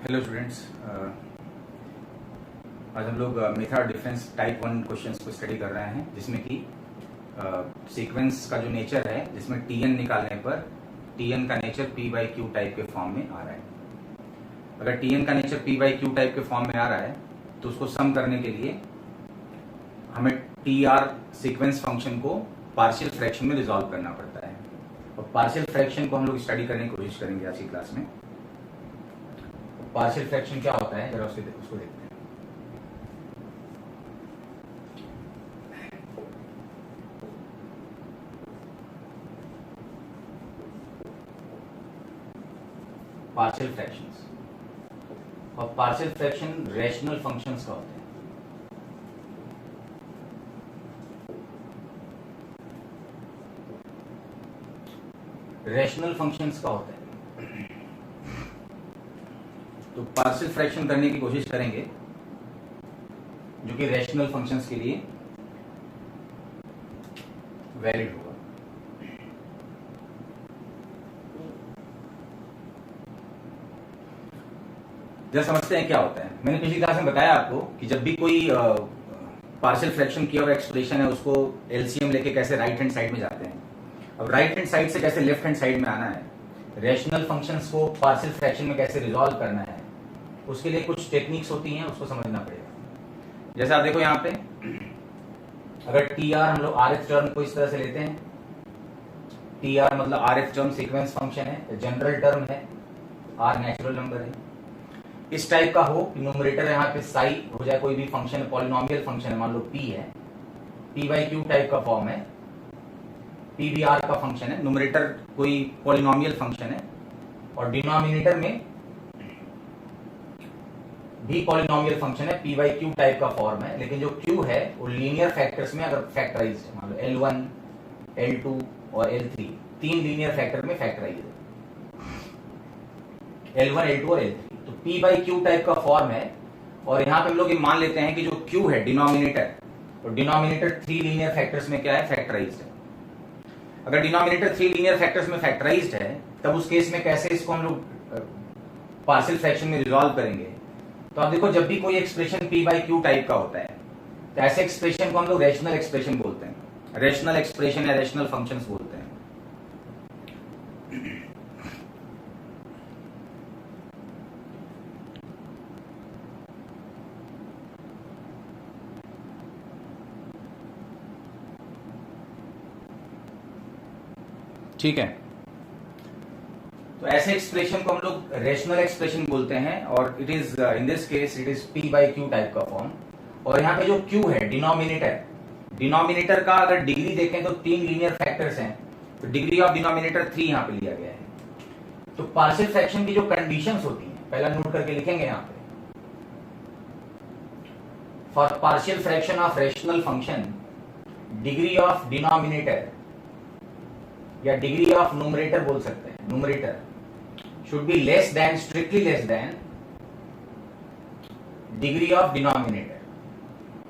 Hello students, आज हम लोग मेथड डिफरेंस टाइप 1 क्वेश्चंस को स्टडी कर रहे हैं, जिसमें कि सीक्वेंस का जो नेचर है, जिसमें टीएन निकालने पर टीएन का nature P by Q type के फॉर्म में आ रहा है। अगर टीएन का nature P by Q type के फॉर्म में आ रहा है तो उसको सम करने के लिए हमें टी आर सीक्वेंस फंक्शन को पार्शियल फ्रैक्शन में रिजॉल्व करना पड़ता है। और पार्शियल फ्रैक्शन को हम लोग स्टडी करने की कोशिश करेंगे आज की क्लास में। पार्शियल फ्रैक्शन क्या होता है, जरा उसको देखते हैं। पार्शियल फ्रैक्शंस और पार्शियल फ्रैक्शन रैशनल फंक्शंस का होते हैं। रैशनल फंक्शंस का होता है। तो पार्शियल फ्रैक्शन करने की कोशिश करेंगे जो कि रैशनल फंक्शंस के लिए वैलिड होगा। जरा समझते हैं क्या होता है। मैंने पिछली क्लास में बताया आपको कि जब भी कोई पार्शियल फ्रैक्शन किया हुआ एक्सप्रेशन है, उसको एलसीएम लेके कैसे राइट हैंड साइड में जाते हैं। अब राइट हैंड साइड से कैसे लेफ्ट हैंड साइड में आना है, रैशनल फंक्शंस को पार्शियल फ्रैक्शन में कैसे रिजॉल्व करना है, उसके लिए कुछ टेक्निक्स होती हैं, उसको समझना पड़ेगा। जैसे आप देखो यहाँ पे, अगर टी आर हम लोग आर एफ टर्म को इस तरह से लेते हैं, टी आर मतलब are F term sequence function है, जनरल टर्म है, आर नेचुरल नंबर है। इस टाइप का हो कि न्यूमरेटर यहाँ पे साई हो जाए, कोई भी फंक्शन पॉलिनोमियल फंक्शन है, मान लो पी है, पी बाई क्यू टाइप का फॉर्म है, पी भी आर का फंक्शन है, न्यूमरेटर कोई पॉलिनोमियल फंक्शन है और डिनोमिनेटर में भी पॉलिनोमियल फंक्शन है, पी बाई क्यू टाइप का फॉर्म है, लेकिन जो क्यू है वो लीनियर फैक्टर्स में अगर फैक्टराइज है, मान लो L1, L2 और L3, तीन लीनियर फैक्टर में फैक्टराइज है, L1, L2 और L3। तो P बाई क्यू टाइप का फॉर्म है। और यहाँ पे हम लोग ये मान लेते हैं कि जो Q है डिनोमिनेटर, तो डिनोमिनेटर थ्री लीनियर फैक्टर्स में क्या है, फैक्टराइज्ड है। अगर डिनोमिनेटर थ्री लीनियर फैक्टर्स में फैक्टराइज्ड है, तब उस केस में कैसे इसको हम लोग पार्शियल फ्रैक्शन में रिजॉल्व करेंगे। तो आप देखो, जब भी कोई expression P by Q type का होता है तो ऐसे एक्सप्रेशन को हम लोग रैशनल एक्सप्रेशन बोलते हैं, रैशनल एक्सप्रेशन या रैशनल फंक्शंस बोलते हैं। ठीक है, तो ऐसे एक्सप्रेशन को हम लोग रैशनल एक्सप्रेशन बोलते हैं और it is in this case it is P by Q type का फॉर्म। और यहाँ पे जो Q है डिनोमिनेटर, डिनोमिनेटर का अगर डिग्री देखें तो तीन लीनियर फैक्टर्स हैं, तो डिग्री ऑफ डिनोमिनेटर 3 यहाँ पे लिया गया है। तो पार्शियल फ्रैक्शन की जो कंडीशंस होती हैं, पहला नोट करके लिखेंगे यहाँ पे, for partial fraction of rational function degree of denominator या डिग्री ऑफ न्यूमरेटर बोल सकते हैं, numerator should be less than, strictly less than degree of denominator.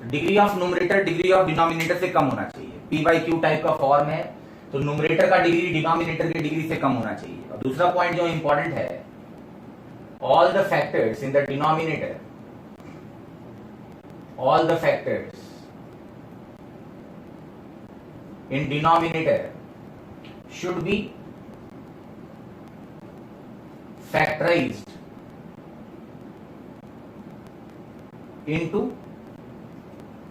Degree of numerator degree of denominator से कम होना चाहिए। P बाई क्यू टाइप का form है, तो न्यूमरेटर का डिग्री डिनोमिनेटर की डिग्री से कम होना चाहिए। और दूसरा पॉइंट जो इंपॉर्टेंट है, all the factors in the denominator, all the factors in denominator should be factorized into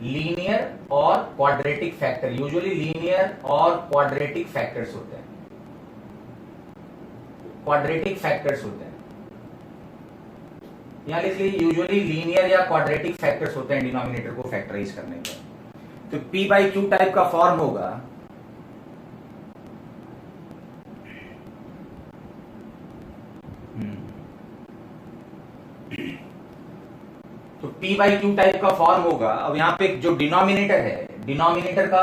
linear और quadratic factor। यूजुअली linear और quadratic factors होते हैं, quadratic factors होते हैं। यहां लिख लीजिए, यूजुअली linear या quadratic factors होते हैं डिनोमिनेटर को फैक्टराइज करने पर। तो P बाई क्यू टाइप का फॉर्म होगा, तो P बाई क्यू टाइप का फॉर्म होगा। अब यहाँ पे जो डिनोमिनेटर है, डिनोमिनेटर का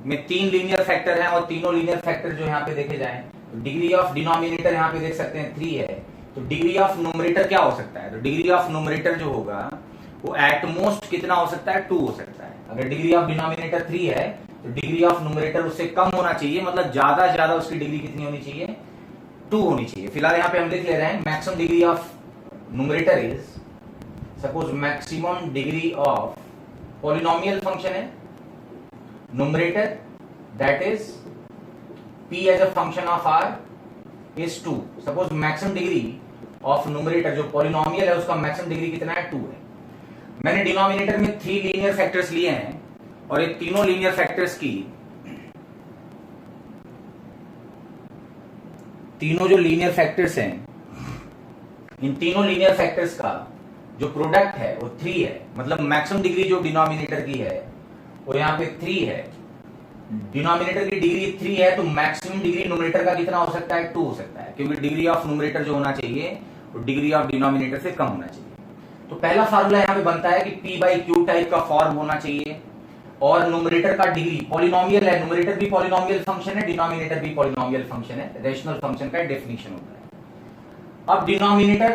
में तीन लीनियर फैक्टर हैं और तीनों लीनियर फैक्टर जो यहाँ पे देखे जाएं, तो डिग्री ऑफ डिनोमिनेटर यहाँ पे देख सकते हैं 3 है, तो डिग्री ऑफ न्यूमरेटर क्या हो सकता है, तो डिग्री ऑफ न्यूमरेटर जो होगा वो एट मोस्ट कितना हो सकता है, 2 हो सकता है। अगर डिग्री ऑफ डिनोमिनेटर 3 है तो डिग्री ऑफ न्यूमरेटर उससे कम होना चाहिए, मतलब ज्यादा से ज्यादा उसकी डिग्री कितनी होनी चाहिए, 2 होनी चाहिए। फिलहाल यहाँ पे हम लिख ले रहे हैं maximum degree of numerator is, suppose maximum degree of polynomial function है, numerator that is p as a function of r is 2। Suppose maximum degree of numerator जो पॉलिनोमियल है उसका मैक्सिमम डिग्री कितना है, 2 है। मैंने डिनोमिनेटर में 3 लीनियर फैक्टर्स लिए हैं और ये तीनों लीनियर फैक्टर्स की, तीनों जो लीनियर फैक्टर्स हैं, इन तीनों लीनियर फैक्टर्स का जो प्रोडक्ट है वो 3 है। मतलब मैक्सिमम डिग्री जो डिनोमिनेटर की है वो यहाँ पे 3 है। डिनोमिनेटर की डिग्री 3 है तो मैक्सिमम डिग्री न्यूमरेटर का कितना हो सकता है, 2 हो सकता है, क्योंकि डिग्री ऑफ न्यूमरेटर जो होना चाहिए वो डिग्री ऑफ डिनोमिनेटर से कम होना चाहिए। तो पहला फार्मूला यहाँ पे बनता है कि p/q टाइप का फॉर्म होना चाहिए और न्यूमरेटर का डिग्री पॉलिनोमियल है, न्यूमरेटर भी पॉलिनोमियल फंक्शन है, डिनोमिनेटर भी पॉलिनोमियल फंक्शन है, रेशनल फंक्शन का डेफिनेशन होता है। अब डिनोमिनेटर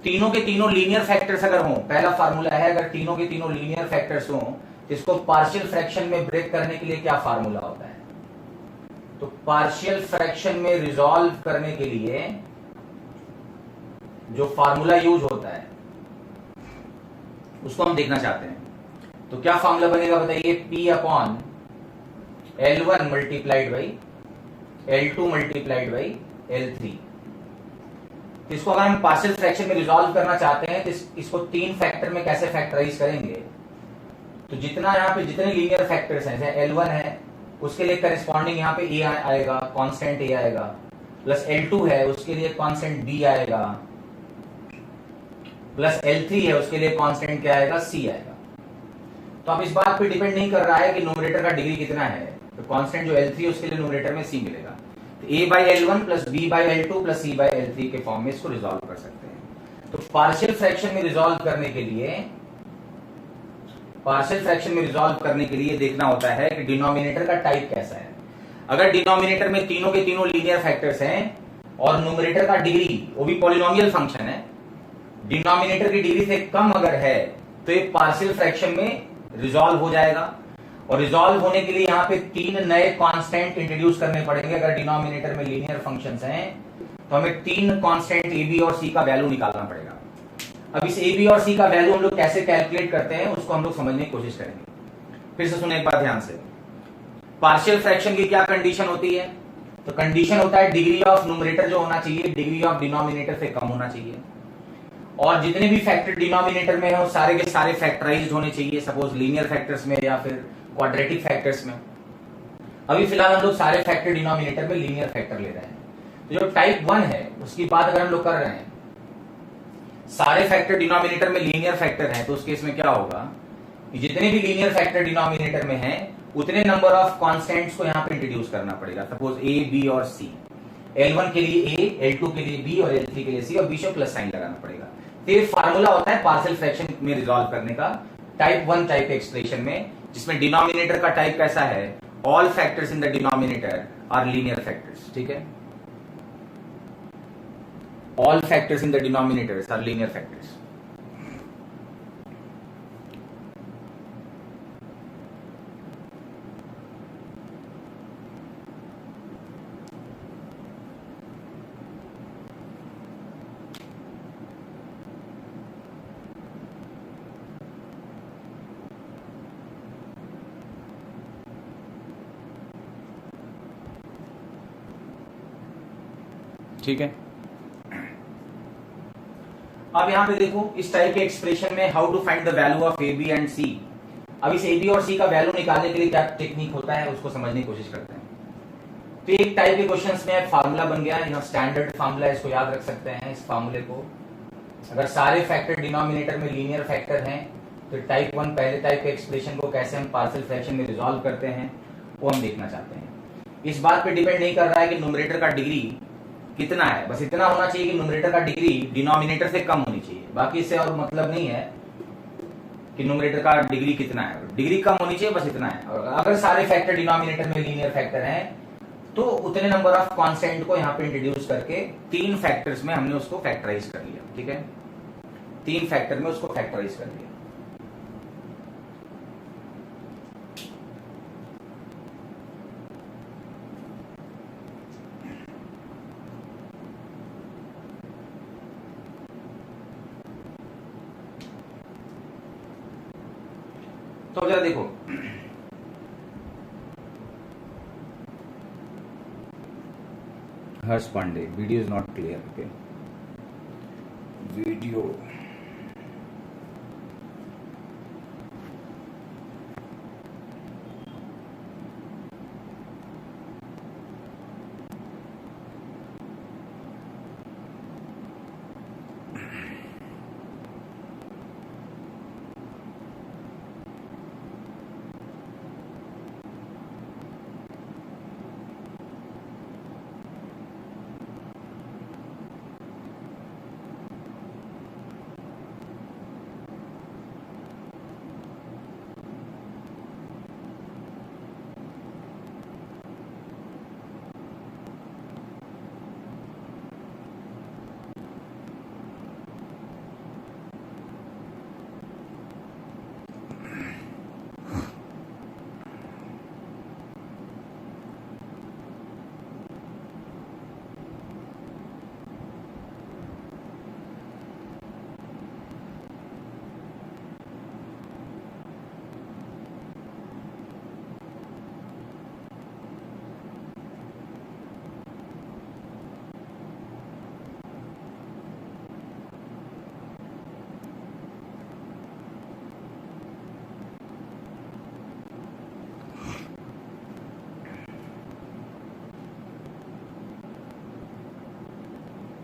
तीनों के तीनों लीनियर फैक्टर्स अगर हों, पहला फार्मूला है अगर तीनों के तीनों लीनियर फैक्टर्स हों तो इसको पार्शियल फ्रैक्शन में ब्रेक करने के लिए क्या फार्मूला होता है, तो पार्शियल फ्रैक्शन में रिजॉल्व करने के लिए जो फार्मूला यूज होता है उसको हम देखना चाहते हैं। तो क्या फार्मूला बनेगा बताइए, p/L1 multiplied by L2 multiplied by L3। इसको अगर हम पार्शियल फ्रैक्शन में रिजॉल्व करना चाहते हैं तो इसको 3 फैक्टर में कैसे फैक्टराइज करेंगे, तो जितना यहाँ पे जितने लीनियर फैक्टर्स हैं, जैसे L1 है उसके लिए करस्पॉन्डिंग यहाँ पे a आएगा, कांस्टेंट a आएगा, प्लस L2 है उसके लिए कांस्टेंट b आएगा, प्लस L3 है उसके लिए कांस्टेंट क्या आएगा, c आएगा। तो अब इस बात पे डिपेंड नहीं कर रहा है कि न्यूमरेटर का डिग्री कितना है, तो कांस्टेंट जो L3 है उसके लिए न्यूमरेटर में c मिलेगा। तो a/L1 plus b/L2 plus c/L3 के फॉर्म में इसको रिजॉल्व कर सकते हैं। तो पार्शियल फ्रैक्शन में रिजॉल्व करने के लिए देखना होता है कि डिनोमिनेटर का टाइप कैसा है। अगर डिनोमिनेटर में तीनों के तीनों लीनियर फैक्टर्स हैं और न्यूमरेटर का डिग्री वो भी पॉलिनोमियल फंक्शन है, डिनोमिनेटर की डिग्री से कम अगर है तो ये पार्शियल फ्रैक्शन में रिजॉल्व हो जाएगा। और रिजॉल्व होने के लिए यहाँ पे 3 नए कांस्टेंट इंट्रोड्यूस करने पड़ेंगे। अगर डिनोमिनेटर में लीनियर फंक्शंस हैं तो हमें 3 कांस्टेंट ए बी और सी का वैल्यू निकालना पड़ेगा। अब इस ए बी और सी का वैल्यू हम लोग कैसे कैलकुलेट करते हैं उसको हम लोग समझने की कोशिश करेंगे। फिर से सुने एक बार ध्यान से, पार्शियल फ्रैक्शन की क्या कंडीशन होती है, तो कंडीशन होता है डिग्री ऑफ न्यूमरेटर जो होना चाहिए डिग्री ऑफ डिनोमिनेटर से कम होना चाहिए, और जितने भी फैक्टर डिनोमिनेटर में हो सारे के सारे फैक्टराइज्ड होने चाहिए, सपोज लीनियर फैक्टर्स में या फिर क्वाड्रेटिक फैक्टर्स में। अभी फिलहाल हम लोग सारे फैक्टर डिनोमिनेटर में लीनियर फैक्टर ले रहे हैं। तो जो टाइप 1 है उसकी बात अगर हम लोग कर रहे हैं, सारे फैक्टर डिनोमिनेटर में लीनियर फैक्टर हैं, तो उस केस में क्या होगा कि जितने भी लीनियर फैक्टर डिनोमिनेटर में हैं उतने नंबर ऑफ कांस्टेंट्स को यहाँ पे इंट्रोड्यूस करना पड़ेगा। सपोज ए बी और सी, L1 के लिए a, L2 के लिए b और L3 के लिए c, और बीच में प्लस साइन लगाना पड़ेगा। तो ये फार्मूला होता है पार्शियल फ्रैक्शन में रिजॉल्व करने का टाइप 1 टाइप एक्सप्रेशन में, जिसमें डिनोमिनेटर का टाइप कैसा है, all factors in the denominator are linear factors. ठीक है, all factors in the denominators are linear factors. ठीक है, अब यहां पे देखो इस टाइप के एक्सप्रेशन में how to find the value of A B and C. अब इस ए बी और सी का वैल्यू निकालने के लिए क्या टेक्निक होता है उसको समझने की कोशिश करते हैं। तो एक टाइप के क्वेश्चंस में फार्मूला बन गया, यहाँ स्टैंडर्ड फार्मूला, इसको याद रख सकते हैं। इस फार्मूले को अगर सारे फैक्टर डिनोमिनेटर में लीनियर फैक्टर हैं तो टाइप 1 पहले टाइप के एक्सप्रेशन को कैसे हम पार्शियल फ्रैक्शन में रिजॉल्व करते हैं वो हम देखना चाहते हैं। इस बात पे डिपेंड नहीं कर रहा है कि न्यूमरेटर का डिग्री कितना है, बस इतना होना चाहिए कि न्यूमरेटर का डिग्री डिनोमिनेटर से कम होनी चाहिए, बाकी इससे और मतलब नहीं है कि न्यूमरेटर का डिग्री कितना है, डिग्री कम होनी चाहिए, बस इतना है। और अगर सारे फैक्टर डिनोमिनेटर में लीनियर फैक्टर हैं तो उतने नंबर ऑफ कांस्टेंट को यहाँ पे इंट्रोड्यूस करके 3 फैक्टर्स में हमने उसको फैक्टराइज कर लिया। ठीक है, 3 फैक्टर में उसको फैक्टराइज कर लिया। तो जरा देखो, Harsh Pandey, video is not clear. Okay, video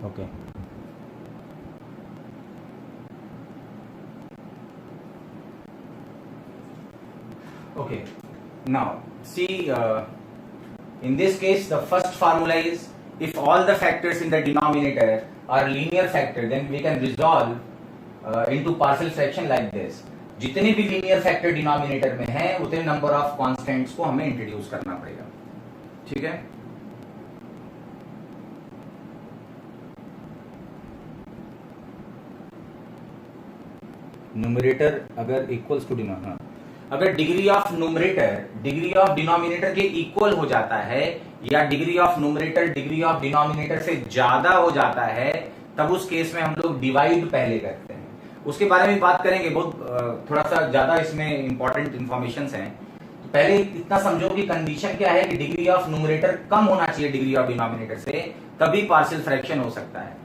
okay okay, now see, in this case the first formula is, if all the factors in the denominator are linear factor, then we can resolve into partial fraction like this. जितने भी linear factor denominator में है उतने number of constants को हमें introduce करना पड़ेगा, ठीक है। न्यूमरेटर अगर इक्वल्स टू डिनोमिनेटर, अगर degree of numerator degree of denominator के इक्वल हो जाता है, या degree of numerator degree of denominator से ज्यादा हो जाता है, तब उस केस में हम लोग डिवाइड पहले करते हैं। उसके बारे में बात करेंगे, बहुत थोड़ा सा ज्यादा इसमें इंपॉर्टेंट इंफॉर्मेशन हैं। तो पहले इतना समझो कि कंडीशन क्या है कि डिग्री ऑफ न्यूमरेटर कम होना चाहिए डिग्री ऑफ डिनोमिनेटर से, तभी पार्शियल फ्रैक्शन हो सकता है।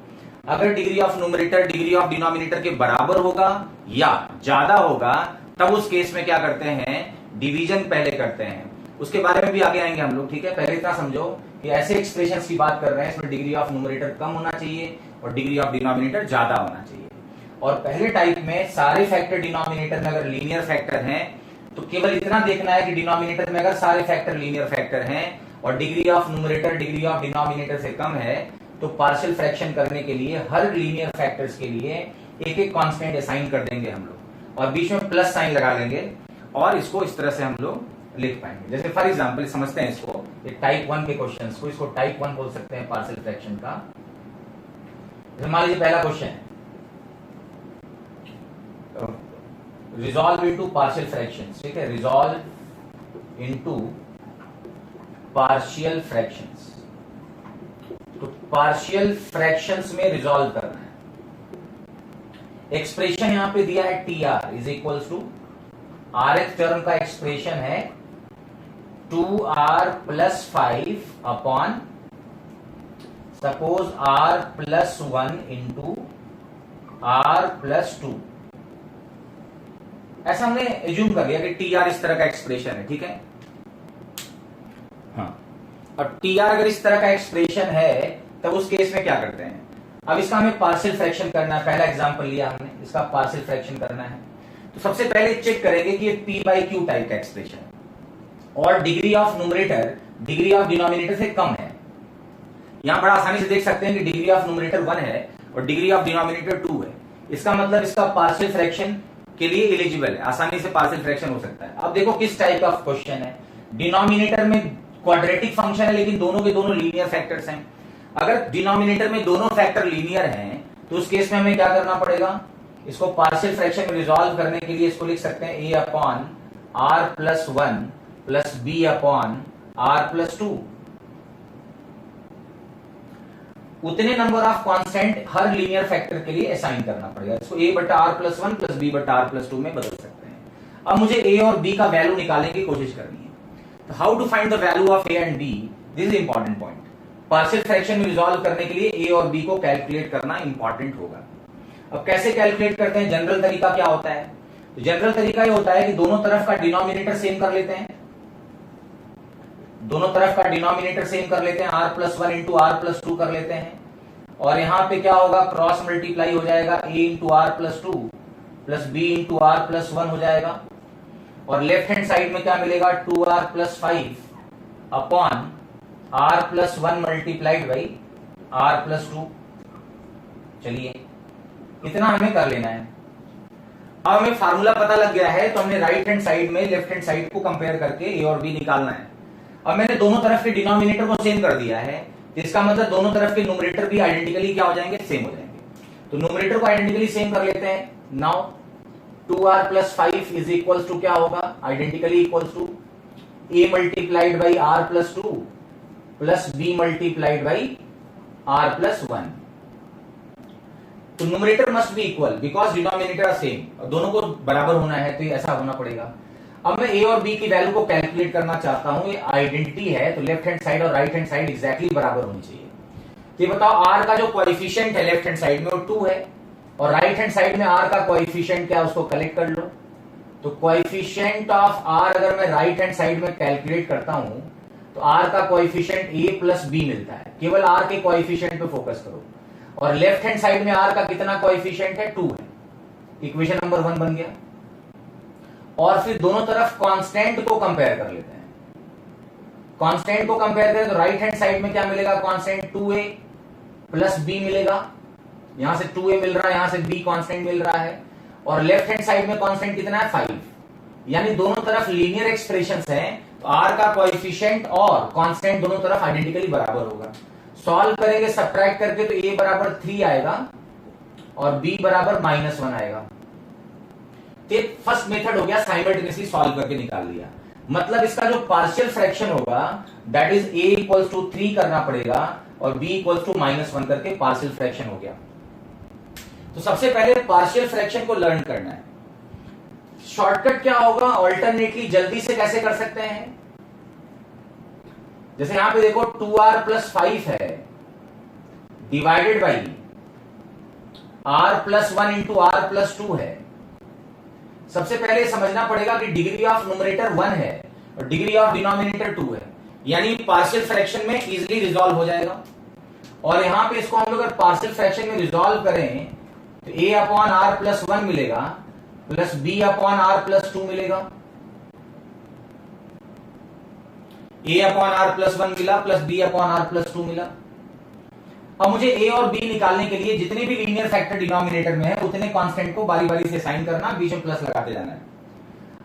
अगर degree of numerator degree of denominator के बराबर होगा या ज्यादा होगा, तब उस केस में क्या करते हैं, डिवीजन पहले करते हैं। उसके बारे में भी आगे आएंगे हम लोग, ठीक है। पहले इतना समझो कि ऐसे एक्सप्रेशंस की बात कर रहे हैं, इसमें डिग्री ऑफ न्यूमरेटर कम होना चाहिए और डिग्री ऑफ डिनोमिनेटर ज्यादा होना चाहिए। और पहले टाइप में सारे फैक्टर डिनोमिनेटर में अगर लीनियर फैक्टर हैं, तो केवल इतना देखना है कि डिनोमिनेटर में अगर सारे फैक्टर लीनियर फैक्टर हैं और degree of numerator degree of denominator से कम है, तो पार्शियल फ्रैक्शन करने के लिए हर लीनियर फैक्टर्स के लिए एक एक कांस्टेंट असाइन कर देंगे हम लोग, और बीच में प्लस साइन लगा लेंगे, और इसको इस तरह से हम लोग लिख पाएंगे। जैसे फॉर एग्जांपल समझते हैं इसको, एक टाइप 1 के क्वेश्चंस को, इसको टाइप 1 बोल सकते हैं पार्शियल फ्रैक्शन का। मान लीजिए पहला क्वेश्चन है, रिजॉल्व इनटू पार्शियल फ्रैक्शंस, ठीक है, रिजॉल्व इनटू पार्शियल फ्रैक्शंस। तो पार्शियल फ्रैक्शंस में रिजॉल्व करना है। एक्सप्रेशन यहां पे दिया है TR is equals to, RF term का एक्सप्रेशन है 2R plus 5 upon suppose R plus 1 into R plus 2। ऐसा हमने एज्यूम कर लिया कि TR इस तरह का एक्सप्रेशन है, ठीक है। हाँ, और TR अगर इस तरह का एक्सप्रेशन है, तब उस केस में क्या करते हैं, अब इसका हमें पार्शियल फ्रैक्शन करना है। पहला एग्जांपल लिया हमने, इसका पार्शियल फ्रैक्शन करना है। तो सबसे पहले चेक करेंगे कि ये P/Q टाइप का एक्सप्रेशन है और degree of numerator degree of denominator से कम है। यहां बड़ा आसानी से देख सकते हैं कि डिग्री ऑफ न्यूमरेटर 1 है और डिग्री ऑफ डिनोमिनेटर 2 है। इसका मतलब इसका पार्शियल फ्रैक्शन के लिए एलिजिबल है, आसानी से पार्शियल फ्रैक्शन हो सकता है। अब देखो किस टाइप का क्वेश्चन है, डिनोमिनेटर में क्वाड्रेटिक फंक्शन है लेकिन दोनों के दोनों लीनियर फैक्टर्स हैं। अगर डिनोमिनेटर में दोनों फैक्टर लीनियर हैं, तो उस केस में हमें क्या करना पड़ेगा, इसको पार्शियल फ्रैक्शन में रिजॉल्व करने के लिए इसको लिख सकते हैं A upon R plus 1 plus B upon R plus 2। उतने number of constant her linear factor के लिए असाइन करना पड़ेगा। इसको A बटा R प्लस 1 प्लस B बटा R प्लस 2 में बदल सकते हैं। अब मुझे ए और बी का वैल्यू निकालने की कोशिश करनी है। तो how to find the value of A and B, this is important point. Partial fraction में रिजॉल्व करने के लिए ए और बी को कैलकुलेट करना इंपॉर्टेंट होगा। अब कैसे कैलकुलेट करते हैं, जनरल तरीका क्या होता है? तो जनरल तरीका ये होता है कि दोनों तरफ का डिनोमिनेटर सेम कर लेते हैं, दोनों तरफ का डिनोमिनेटर सेम कर लेते हैं, r plus one into R plus two कर लेते हैं, और यहां पे क्या होगा, क्रॉस मल्टीप्लाई हो जाएगा, a into R plus two plus B into R plus one हो जाएगा, और लेफ्ट हैंड साइड में क्या मिलेगा, 2r plus 5 upon r plus one multiplied by r plus to. चलिए इतना हमें कर लेना है। अब हमें फार्मूला पता लग गया है, तो हमने राइट हैंड साइड में लेफ्ट हैंड साइड को कंपेयर करके ए और बी निकालना है। अब मैंने दोनों तरफ के डिनोमिनेटर को सेम कर दिया है, तो इसका मतलब दोनों तरफ के न्यूमरेटर भी आइडेंटिकली क्या हो जाएंगे, सेम हो जाएंगे। तो न्यूमरेटर को आइडेंटिकली सेम कर लेते हैं। Now 2r plus 5 is equal to क्या होगा, identically equal to a multiplied by r plus two plus b multiplied by r plus one. तो numerator must be equal because denominator are same, और दोनों को बराबर होना है, तो ये ऐसा होना पड़ेगा। अब मैं ए और बी की वैल्यू को कैलकुलेट करना चाहता हूं, ये आइडेंटिटी है, तो लेफ्ट हैंड साइड और राइट हैंड साइड एग्जैक्टली बराबर होनी चाहिए। तो ये बताओ आर का जो कोएफिशिएंट है लेफ्ट हैंड साइड में वो 2 है, और राइट हैंड साइड में आर का कोएफिशिएंट क्या है, उसको कलेक्ट कर लो। तो कोएफिशिएंट ऑफ आर अगर मैं राइट हैंड साइड में कैलकुलेट करता हूं, तो आर का कोएफिशिएंट ए प्लस बी मिलता है। केवल आर के कोएफिशिएंट पे फोकस करो, और लेफ्ट हैंड साइड में आर का कितना कोएफिशिएंट है, 2 है। इक्वेशन नंबर 1 बन गया। और फिर दोनों तरफ कांस्टेंट को कंपेयर कर लेते हैं। कांस्टेंट को कंपेयर करें तो राइट हैंड साइड में क्या मिलेगा, कांस्टेंट 2a प्लस b मिलेगा। यहां से 2a मिल रहा है, यहां से b कांस्टेंट मिल रहा है, और लेफ्ट हैंड साइड में कांस्टेंट कितना है, 5। यानी दोनों तरफ लीनियर एक्सप्रेशंस हैं, तो r का कोएफिशिएंट और कांस्टेंट दोनों तरफ आइडेंटिकली बराबर होगा। सॉल्व करेंगे सब्ट्रैक्ट करके, तो a बराबर 3 आएगा और b बराबर -1 आएगा। तो फर्स्ट मेथड हो गया, साइमल्टेनियसली सॉल्व करके निकाल लिया। मतलब इसका जो पार्शियल फ्रैक्शन होगा that is a equals to 3 करना पड़ेगा, और b इक्वल्स टू -1 करके पार्शियल फ्रैक्शन हो गया। तो सबसे पहले पार्शियल फ्रैक्शन को लर्न करना है। शॉर्टकट क्या होगा, ऑल्टरनेटली जल्दी से कैसे कर सकते हैं, जैसे यहां पे देखो 2r प्लस 5 है divided by r plus 1 into R plus 2 है। सबसे पहले समझना पड़ेगा कि डिग्री ऑफ न्यूमरेटर 1 है और डिग्री ऑफ डिनोमिनेटर 2 है, यानी पार्शियल फ्रैक्शन में इजीली रिजॉल्व हो जाएगा। और यहां पे इसको हम लोग अगर पार्शियल फ्रैक्शन में रिजॉल्व करें तो a अपॉन आर प्लस 1 मिलेगा plus b upon R plus 2 मिलेगा। a अपॉन आर प्लस 1 मिला plus b upon R plus 2 मिला। अब मुझे a और b निकालने के लिए जितने भी लीनियर फैक्टर डिनोमिनेटर में है उतने कांस्टेंट को बारी बारी से साइन करना, बीच में प्लस लगाते जाना है।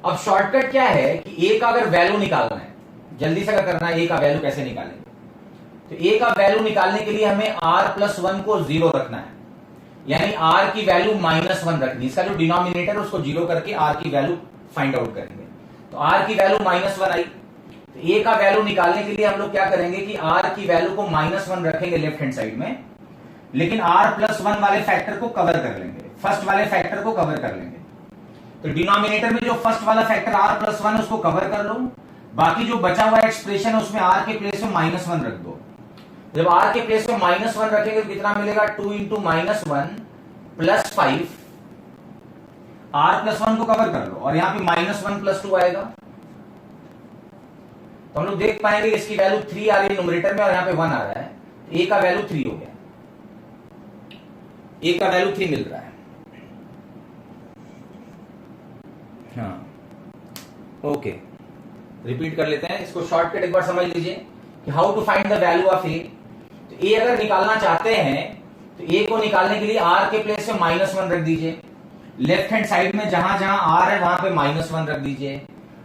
अब शॉर्टकट क्या है कि a का अगर वैल्यू निकालना है, जल्दी से अगर करना है a का वैल्यू कैसे निकालेंगे, तो a का वैल्यू निकालने के लिए हमें r प्लस 1 को 0 रखना है, यानी r की वैल्यू -1 रखनी। इसका जो डिनोमिनेटर उसको 0 करके r की वैल्यू फाइंड आउट करेंगे। तो r की वैल्यू -1 आई, तो a का वैल्यू निकालने के लिए हम लोग क्या करेंगे कि r की वैल्यू को -1 रखेंगे लेफ्ट हैंड साइड में, लेकिन r प्लस 1 वाले फैक्टर को कवर कर लेंगे, फर्स्ट वाले फैक्टर को कवर कर लेंगे। तो डिनोमिनेटर में जो फर्स्ट वाला फैक्टर r प्लस 1 उसको कवर कर लो, बाकी जो बचा हुआ एक्सप्रेशन है उसमें r के प्लेस में -1 रख दो। जब r के प्लेस में -1 रखेंगे तो कितना मिलेगा, 2 इंटू -1 प्लस 5, r प्लस 1 को कवर कर लो, और यहां पे -1 प्लस 2 आएगा। तो हम लोग देख पाएंगे इसकी वैल्यू 3 आ रही है न्यूमरेटर में और यहां पे 1 आ रहा है, तो a का वैल्यू 3 हो गया, a का वैल्यू 3 मिल रहा है। हाँ ओके, रिपीट कर लेते हैं इसको, शॉर्टकट एक बार समझ लीजिए कि how to find the value of a। तो a अगर निकालना चाहते हैं तो a को निकालने के लिए r के प्लेस में -1 रख दीजिए, लेफ्ट हैंड साइड में जहां जहां r है वहां पे -1 रख दीजिए,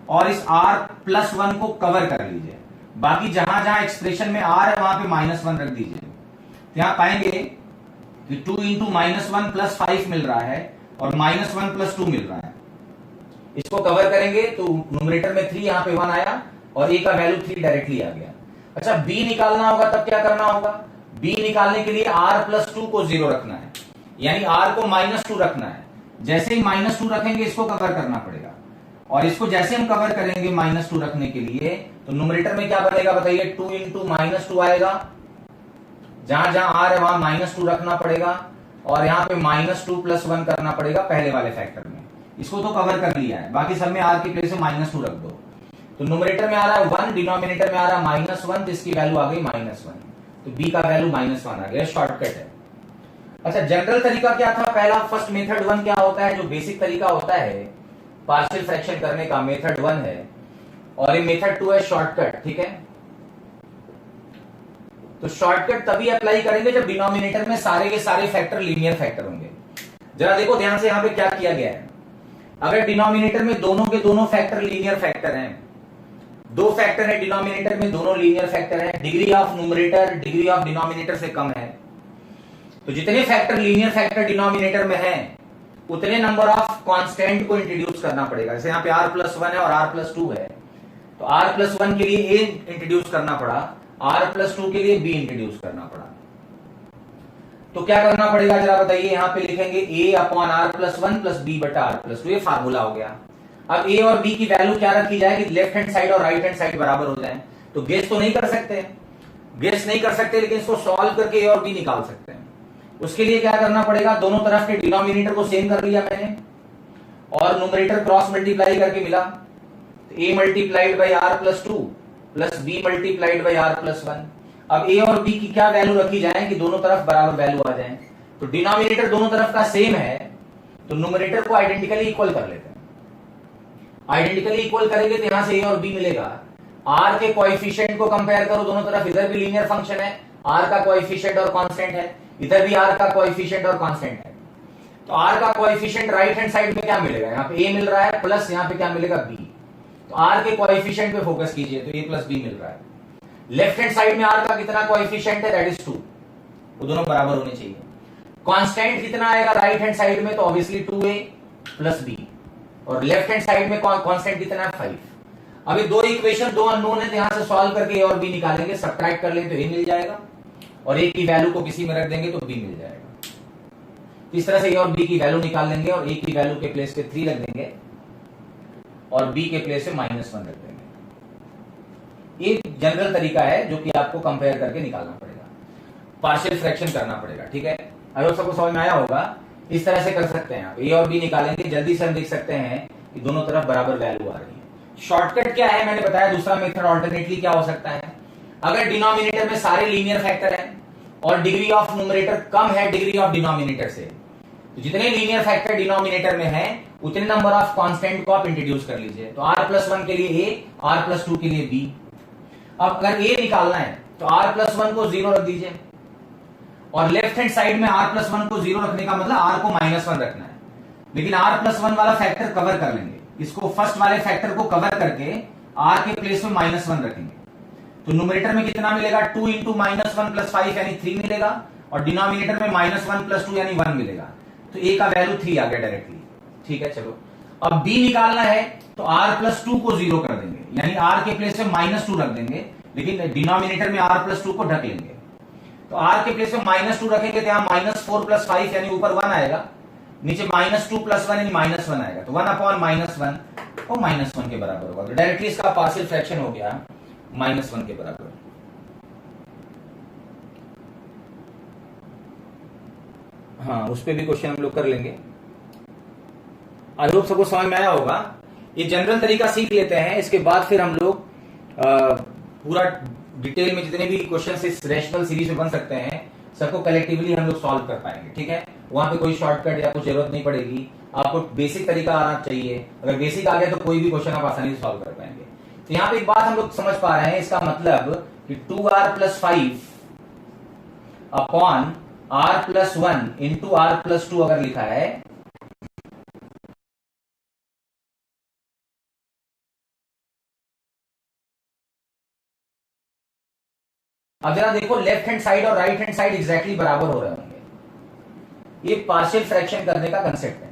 और इस r प्लस 1 को कवर कर लीजिए, बाकी जहां जहां एक्सप्रेशन में r है वहां पे -1 रख दीजिए। तो यहां पाएंगे कि 2 इंटू -1 प्लस 5 मिल रहा है और -1 प्लस 2 मिल रहा है। इसको कवर करेंगे तो न्यूमरेटर में 3, यहां पे 1 आया और a का वैल्यू 3 डायरेक्टली आ गया। अच्छा b निकालना होगा तब क्या करना होगा, b निकालने के लिए r प्लस 2 को 0 रखना है, यानी r को -2 रखना है। जैसे ही -2 रखेंगे इसको कवर करना पड़ेगा, और इसको जैसे हम कवर करेंगे -2 रखने के लिए, तो न्यूमरेटर में क्या बनेगा बताइए, 2 इंटू -2 आएगा, जहां जहां आर है वहां -2 रखना पड़ेगा, और यहाँ पे -2 + 1 करना पड़ेगा पहले वाले फैक्टर में। इसको तो कवर कर लिया है, बाकी सब में आर की प्लेस में -2 रख दो। तो न्यूमरेटर में आ रहा है 1, डिनोमिनेटर में आ रहा है -1, तो इसकी वैल्यू आ गई -1, तो बी का वैल्यू -1 आ गया, शॉर्टकट है। अच्छा, जनरल तरीका क्या था पहला, फर्स्ट मेथड 1 क्या होता है, जो बेसिक तरीका होता है पार्शियल फ्रैक्शन करने का, मेथड 1 है, और ये मेथड 2 है शॉर्टकट, ठीक है। तो शॉर्टकट तभी अप्लाई करेंगे जब डिनोमिनेटर में सारे के सारे फैक्टर लीनियर फैक्टर होंगे। जरा देखो ध्यान से यहाँ पे क्या किया गया है, अगर डिनोमिनेटर में दोनों के दोनों फैक्टर लीनियर फैक्टर हैं, दो फैक्टर है डिनोमिनेटर में, दोनों लीनियर फैक्टर है, degree of numerator degree of denominator से कम है, तो जितने फैक्टर लीनियर फैक्टर डिनोमिनेटर में है उतने नंबर ऑफ कांस्टेंट को इंट्रोड्यूस करना पड़ेगा। जैसे यहाँ पे r+1 है और r+2 है, तो r+1 के लिए a इंट्रोड्यूस करना पड़ा, r+2 के लिए b इंट्रोड्यूस करना पड़ा। तो क्या करना पड़ेगा जरा बताइए, यहाँ पे लिखेंगे a/r+1 + b/r+2, ये फार्मूला हो गया। अब a और b की वैल्यू क्या रखी जाए कि लेफ्ट हैंड साइड और राइट हैंड साइड बराबर हो जाए। तो गेस तो नहीं कर सकते, लेकिन इसको सॉल्व करके a और b निकाल सकते हैं। उसके लिए क्या करना पड़ेगा, दोनों तरफ के डिनोमिनेटर को सेम कर लिया मैंने, और न्यूमरेटर क्रॉस मल्टीप्लाई करके मिला, तो a × r+2 + b × r+1। अब a और b की क्या वैल्यू रखी जाए कि दोनों तरफ बराबर वैल्यू आ जाए। तो डिनोमिनेटर दोनों तरफ का सेम है, तो न्यूमरेटर को आइडेंटिकली इक्वल कर लेते हैं। आइडेंटिकली इक्वल करेंगे तो यहां से a और b मिलेगा। r के कोएफिशिएंट को कंपेयर करो, दोनों तरफ इधर भी लीनियर फंक्शन है, r का कोएफिशिएंट और कांस्टेंट है, इधर भी r का कोएफिशिएंट और कांस्टेंट है। तो r का कोएफिशिएंट राइट हैंड साइड में क्या मिलेगा, यहाँ पे a मिल रहा है, प्लस यहाँ पे क्या मिलेगा b। तो r के कोएफिशिएंट पे फोकस कीजिए, तो a + b मिल रहा है। लेफ्ट हैंड साइड में r का कितना कोएफिशिएंट है, दैट इज 2, वो दोनों बराबर होने चाहिए। कांस्टेंट कितना आएगा राइट हैंड साइड में, तो ऑब्वियसली 2a + b, और लेफ्ट हैंड साइड में कांस्टेंट कितना है, 5। अभी दो इक्वेशन, दो अननोन है, तो यहां से सॉल्व करके a और b निकालेंगे, सब्ट्रैक्ट कर लेंगे तो a मिल जाएगा, और a की वैल्यू को किसी में रख देंगे तो b मिल जाएगा। इस तरह से a और b की वैल्यू निकाल लेंगे, और a की वैल्यू के प्लेस पे 3 रख देंगे, और b के प्लेस पे -1 रख देंगे। ये जनरल तरीका है जो कि आपको कंपेयर करके निकालना पड़ेगा, पार्शियल फ्रैक्शन करना पड़ेगा, ठीक है। अगर सबको समझ में आया होगा, इस तरह से कर सकते हैं आप, a और b निकालेंगे, जल्दी से हम देख सकते हैं कि दोनों तरफ बराबर वैल्यू आ रही है। शॉर्टकट क्या है मैंने बताया, दूसरा मेथड ऑल्टरनेटली क्या हो सकता है, अगर डिनोमिनेटर में सारे लीनियर फैक्टर हैं और डिग्री ऑफ न्यूमरेटर कम है डिग्री ऑफ डिनोमिनेटर से, तो जितने लीनियर फैक्टर डिनोमिनेटर में है उतने नंबर ऑफ कांस्टेंट को आप इंट्रोड्यूस कर लीजिए। तो r+1 के लिए a, r+2 के लिए b। अब अगर a निकालना है तो r+1 को 0 रख दीजिए, और लेफ्ट हैंड साइड में r+1 को 0 रखने का मतलब r को -1 रखना है, लेकिन r+1 वाला फैक्टर कवर कर लेंगे, इसको फर्स्ट वाले फैक्टर को कवर करके r के प्लेस में -1 रखेंगे। तो न्यूमरेटर में कितना मिलेगा, 2 × -1 + 5 यानी 3 मिलेगा, और डिनोमिनेटर में -1 + 2 यानी 1 मिलेगा। तो a का वैल्यू 3 आ गया डायरेक्टली, ठीक है। चलो अब b निकालना है तो r+2 को 0 कर देंगे, यानी r के प्लेस में -2 रख देंगे, लेकिन डिनोमिनेटर में r+2 को ढक लेंगे। तो r के प्लेस में -2 रखेंगे तो यहाँ -4 + 5 यानी ऊपर 1 आएगा, नीचे -2 + 1 यानी -1 आएगा, तो 1/-1 वो -1 के बराबर होगा। तो डायरेक्टली इसका पार्शियल फ्रैक्शन हो गया -1 के बराबर। हाँ, उस पे भी क्वेश्चन हम लोग कर लेंगे। आई होप सबको समझ में आया होगा। ये जनरल तरीका सीख लेते हैं, इसके बाद फिर हम लोग पूरा डिटेल में जितने भी क्वेश्चन इस रेशनल सीरीज में बन सकते हैं सबको कलेक्टिवली हम लोग सॉल्व कर पाएंगे, ठीक है। वहां पे कोई शॉर्टकट या कुछ जरूरत नहीं पड़ेगी, आपको बेसिक तरीका आना चाहिए। अगर बेसिक आ गया तो कोई भी क्वेश्चन आप आसानी से सॉल्व कर पाएंगे। तो यहाँ पे एक बात हम लोग समझ पा रहे हैं, इसका मतलब कि 2r+5 upon r+1 into r+2 अगर लिखा है, अब जरा देखो लेफ्ट हैंड साइड और राइट हैंड साइड एग्जैक्टली बराबर हो रहे होंगे। ये पार्शियल फ्रैक्शन करने का कंसेप्ट है,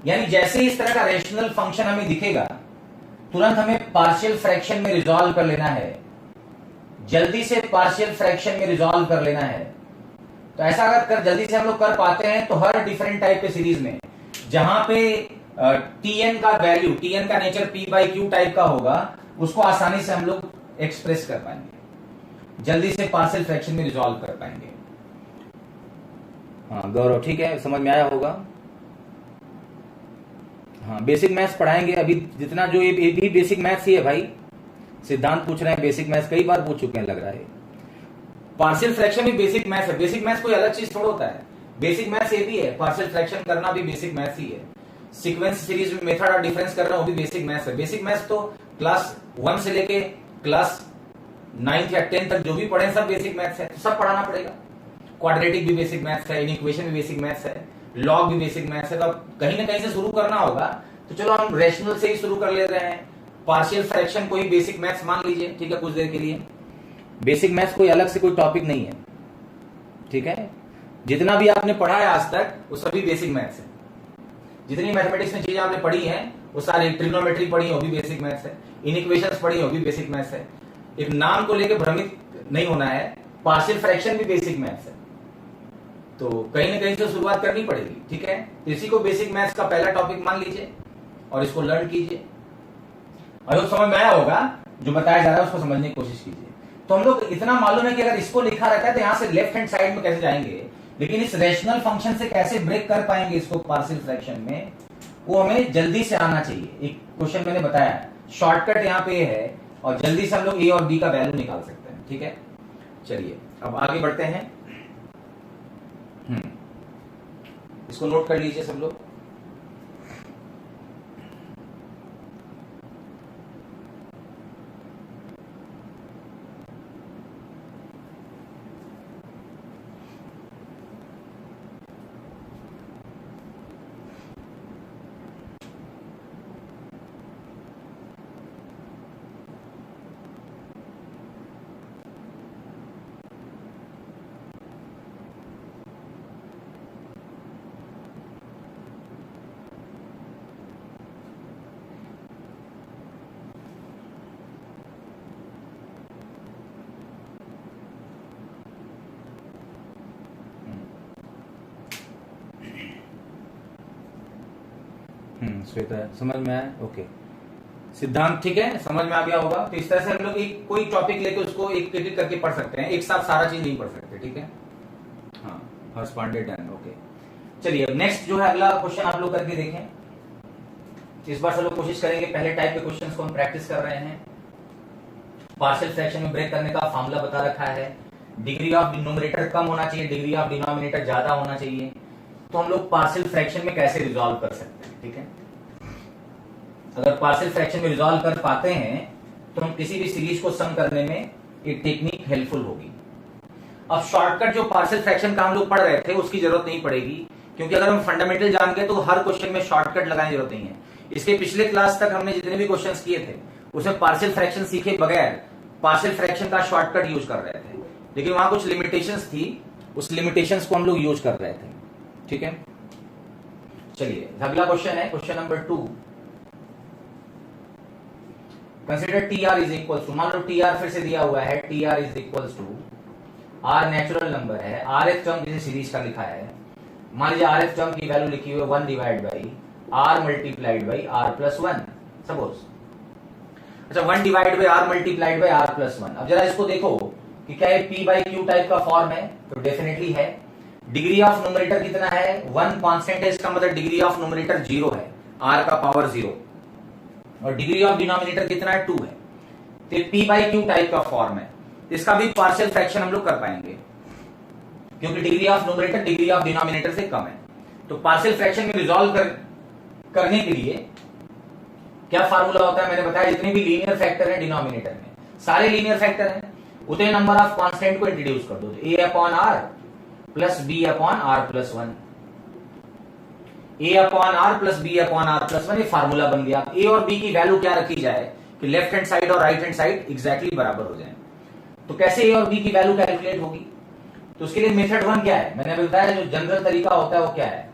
यानी जैसे इस तरह का रेशनल फंक्शन हमें दिखेगा तुरंत हमें पार्शियल फ्रैक्शन में रिजॉल्व कर लेना है, जल्दी से पार्शियल फ्रैक्शन में रिजॉल्व कर लेना है। तो ऐसा अगर जल्दी से हम लोग कर पाते हैं तो हर डिफरेंट टाइप के सीरीज में जहां पे टीएन का वैल्यू, टीएन का nature P by Q type का होगा, उसको आसानी से हम लोग एक्सप्रेस कर पाएंगे, जल्दी से पार्शियल फ्रैक्शन में रिजॉल्व कर पाएंगे। हाँ गौरव, ठीक है, समझ में आया होगा। हाँ बेसिक मैथ्स पढ़ाएंगे अभी, जितना जो ये भी बेसिक मैथ्स ही है भाई। सिद्धांत पूछ रहे हैं बेसिक मैथ्स, कई बार पूछ चुके हैं लग रहा है। पार्शियल फ्रैक्शन भी बेसिक मैथ्स है, बेसिक मैथ्स कोई अलग चीज थोड़ा होता है, बेसिक मैथ्स ये भी है, पार्शियल फ्रैक्शन करना भी बेसिक मैथ्स ही है। सीक्वेंस सीरीज में मेथड और डिफरेंस करना वो भी बेसिक मैथ्स है। बेसिक मैथ्स तो क्लास 1 से लेके क्लास 9 या 10 तक जो भी पढ़े सब बेसिक मैथ्स है, तो सब पढ़ाना पड़ेगा। क्वाड्रेटिक भी बेसिक मैथ्स है, इनइक्वेशन भी बेसिक मैथ्स है, लॉग भी बेसिक मैथ्स है। तो अब कहीं ना कहीं से शुरू करना होगा, तो चलो हम रेशनल से ही शुरू कर ले रहे हैं। पार्शियल फ्रैक्शन को ही बेसिक मैथ्स मान लीजिए, ठीक है, कुछ देर के लिए। बेसिक मैथ्स कोई अलग से कोई टॉपिक नहीं है, ठीक है। जितना भी आपने पढ़ा है आज तक वो सभी बेसिक मैथ्स है। जितनी मैथमेटिक्स में चीजें आपने पढ़ी हैं वो सारी, ट्रिग्नोमेट्री पढ़ी है वो भी बेसिक मैथ्स है, इनइक्वेशंस पढ़ी है वो भी बेसिक मैथ्स है। एक नाम को लेकर भ्रमित नहीं होना है, पार्शियल फ्रैक्शन भी बेसिक मैथ्स है, तो कहीं ना कहीं से शुरुआत करनी पड़ेगी, ठीक है। इसी को बेसिक मैथ्स का पहला टॉपिक मान लीजिए और इसको लर्न कीजिए। और समझ में आया होगा जो बताया जा रहा है, उसको समझने की कोशिश कीजिए। तो हम लोग इतना मालूम है कि अगर इसको लिखा रहता है तो यहां से लेफ्ट हैंड साइड में कैसे जाएंगे, लेकिन इस रेशनल फंक्शन से कैसे ब्रेक कर पाएंगे इसको पार्शियल फ्रैक्शन में, वो हमें जल्दी से आना चाहिए। एक क्वेश्चन मैंने बताया, शॉर्टकट यहाँ पे है और जल्दी से हम लोग ए और बी का वैल्यू निकाल सकते हैं, ठीक है। चलिए अब आगे बढ़ते हैं। इसको नोट कर लीजिए सब लोग। श्वेता समझ में आया, ओके। सिद्धांत ठीक है, समझ में आ गया होगा। तो इस तरह से हम लोग एक कोई टॉपिक लेके उसको एक एक करके पढ़ सकते हैं, एक साथ सारा चीज नहीं पढ़ सकते, ठीक है। हाँ हर्ष पांडे डन, ओके। चलिए अब नेक्स्ट जो है अगला क्वेश्चन आप लोग करके देखें। इस बार सब लोग कोशिश करेंगे, पहले टाइप के क्वेश्चंस को हम प्रैक्टिस कर रहे हैं। पार्शियल फ्रैक्शन में ब्रेक करने का फार्मूला बता रखा है, डिग्री ऑफ न्यूमरेटर कम होना चाहिए, डिग्री ऑफ डिनोमिनेटर ज्यादा होना चाहिए। तो हम लोग पार्शियल फ्रैक्शन में कैसे रिजॉल्व कर सकते हैं, ठीक है। अगर पार्शियल फ्रैक्शन में रिजॉल्व कर पाते हैं तो हम किसी भी सीरीज को सम करने में ये टेक्निक हेल्पफुल होगी। अब शॉर्टकट जो पार्शियल फ्रैक्शन का हम लोग पढ़ रहे थे उसकी जरूरत नहीं पड़ेगी, क्योंकि अगर हम फंडामेंटल जान गए तो हर क्वेश्चन में शॉर्टकट लगाने की जरूरत नहीं है। इसके पिछले क्लास तक हमने जितने भी क्वेश्चंस किए थे उसमें पार्शियल फ्रैक्शन सीखे बगैर पार्शियल फ्रैक्शन का शॉर्टकट यूज कर रहे थे, लेकिन वहां कुछ लिमिटेशंस थी, उस लिमिटेशंस को हम लोग यूज कर रहे थे, ठीक है। चलिए अगला क्वेश्चन है question number 2। Consider T R is equal to, मान लो टी आर फिर से दिया हुआ है, T R is equal to R natural number है, आर एफ टर्म किसी सीरीज का लिखा है। मान लीजिए आर एफ टर्म की वैल्यू लिखी हुई है 1 divide by R multiplied by R plus 1 suppose. अच्छा 1 divide by R multiplied by R plus 1। अब जरा इसको देखो कि क्या ये पी बाई क्यू टाइप का फॉर्म है, तो डेफिनेटली है। डिग्री ऑफ न्यूमरेटर कितना है, 1 कांस्टेंट है, इसका मतलब डिग्री ऑफ न्यूमरेटर 0 है, आर का पावर 0, और डिग्री ऑफ डिनोमिनेटर कितना है 2 है। तो पी बाई क्यू टाइप का फॉर्म है, इसका भी पार्शियल फ्रैक्शन हम लोग कर पाएंगे क्योंकि degree of numerator degree of denominator से कम है। तो पार्शियल फ्रैक्शन में रिजॉल्व करने के लिए क्या फार्मूला होता है, मैंने बताया जितने भी लीनियर फैक्टर है डिनोमिनेटर में, सारे लीनियर फैक्टर हैं, उतने नंबर ऑफ कांस्टेंट को इंट्रोड्यूस कर दो, A upon R plus B upon R plus 1, A upon R plus B upon R plus 1, ये फार्मूला बन गया। ए और बी की वैल्यू क्या रखी जाए कि लेफ्ट हैंड साइड और राइट हैंड साइड एग्जैक्टली बराबर हो जाए। तो कैसे ए और बी की वैल्यू कैलकुलेट होगी, तो उसके लिए मेथड 1 क्या है, मैंने बताया जो जनरल तरीका होता है वो क्या है।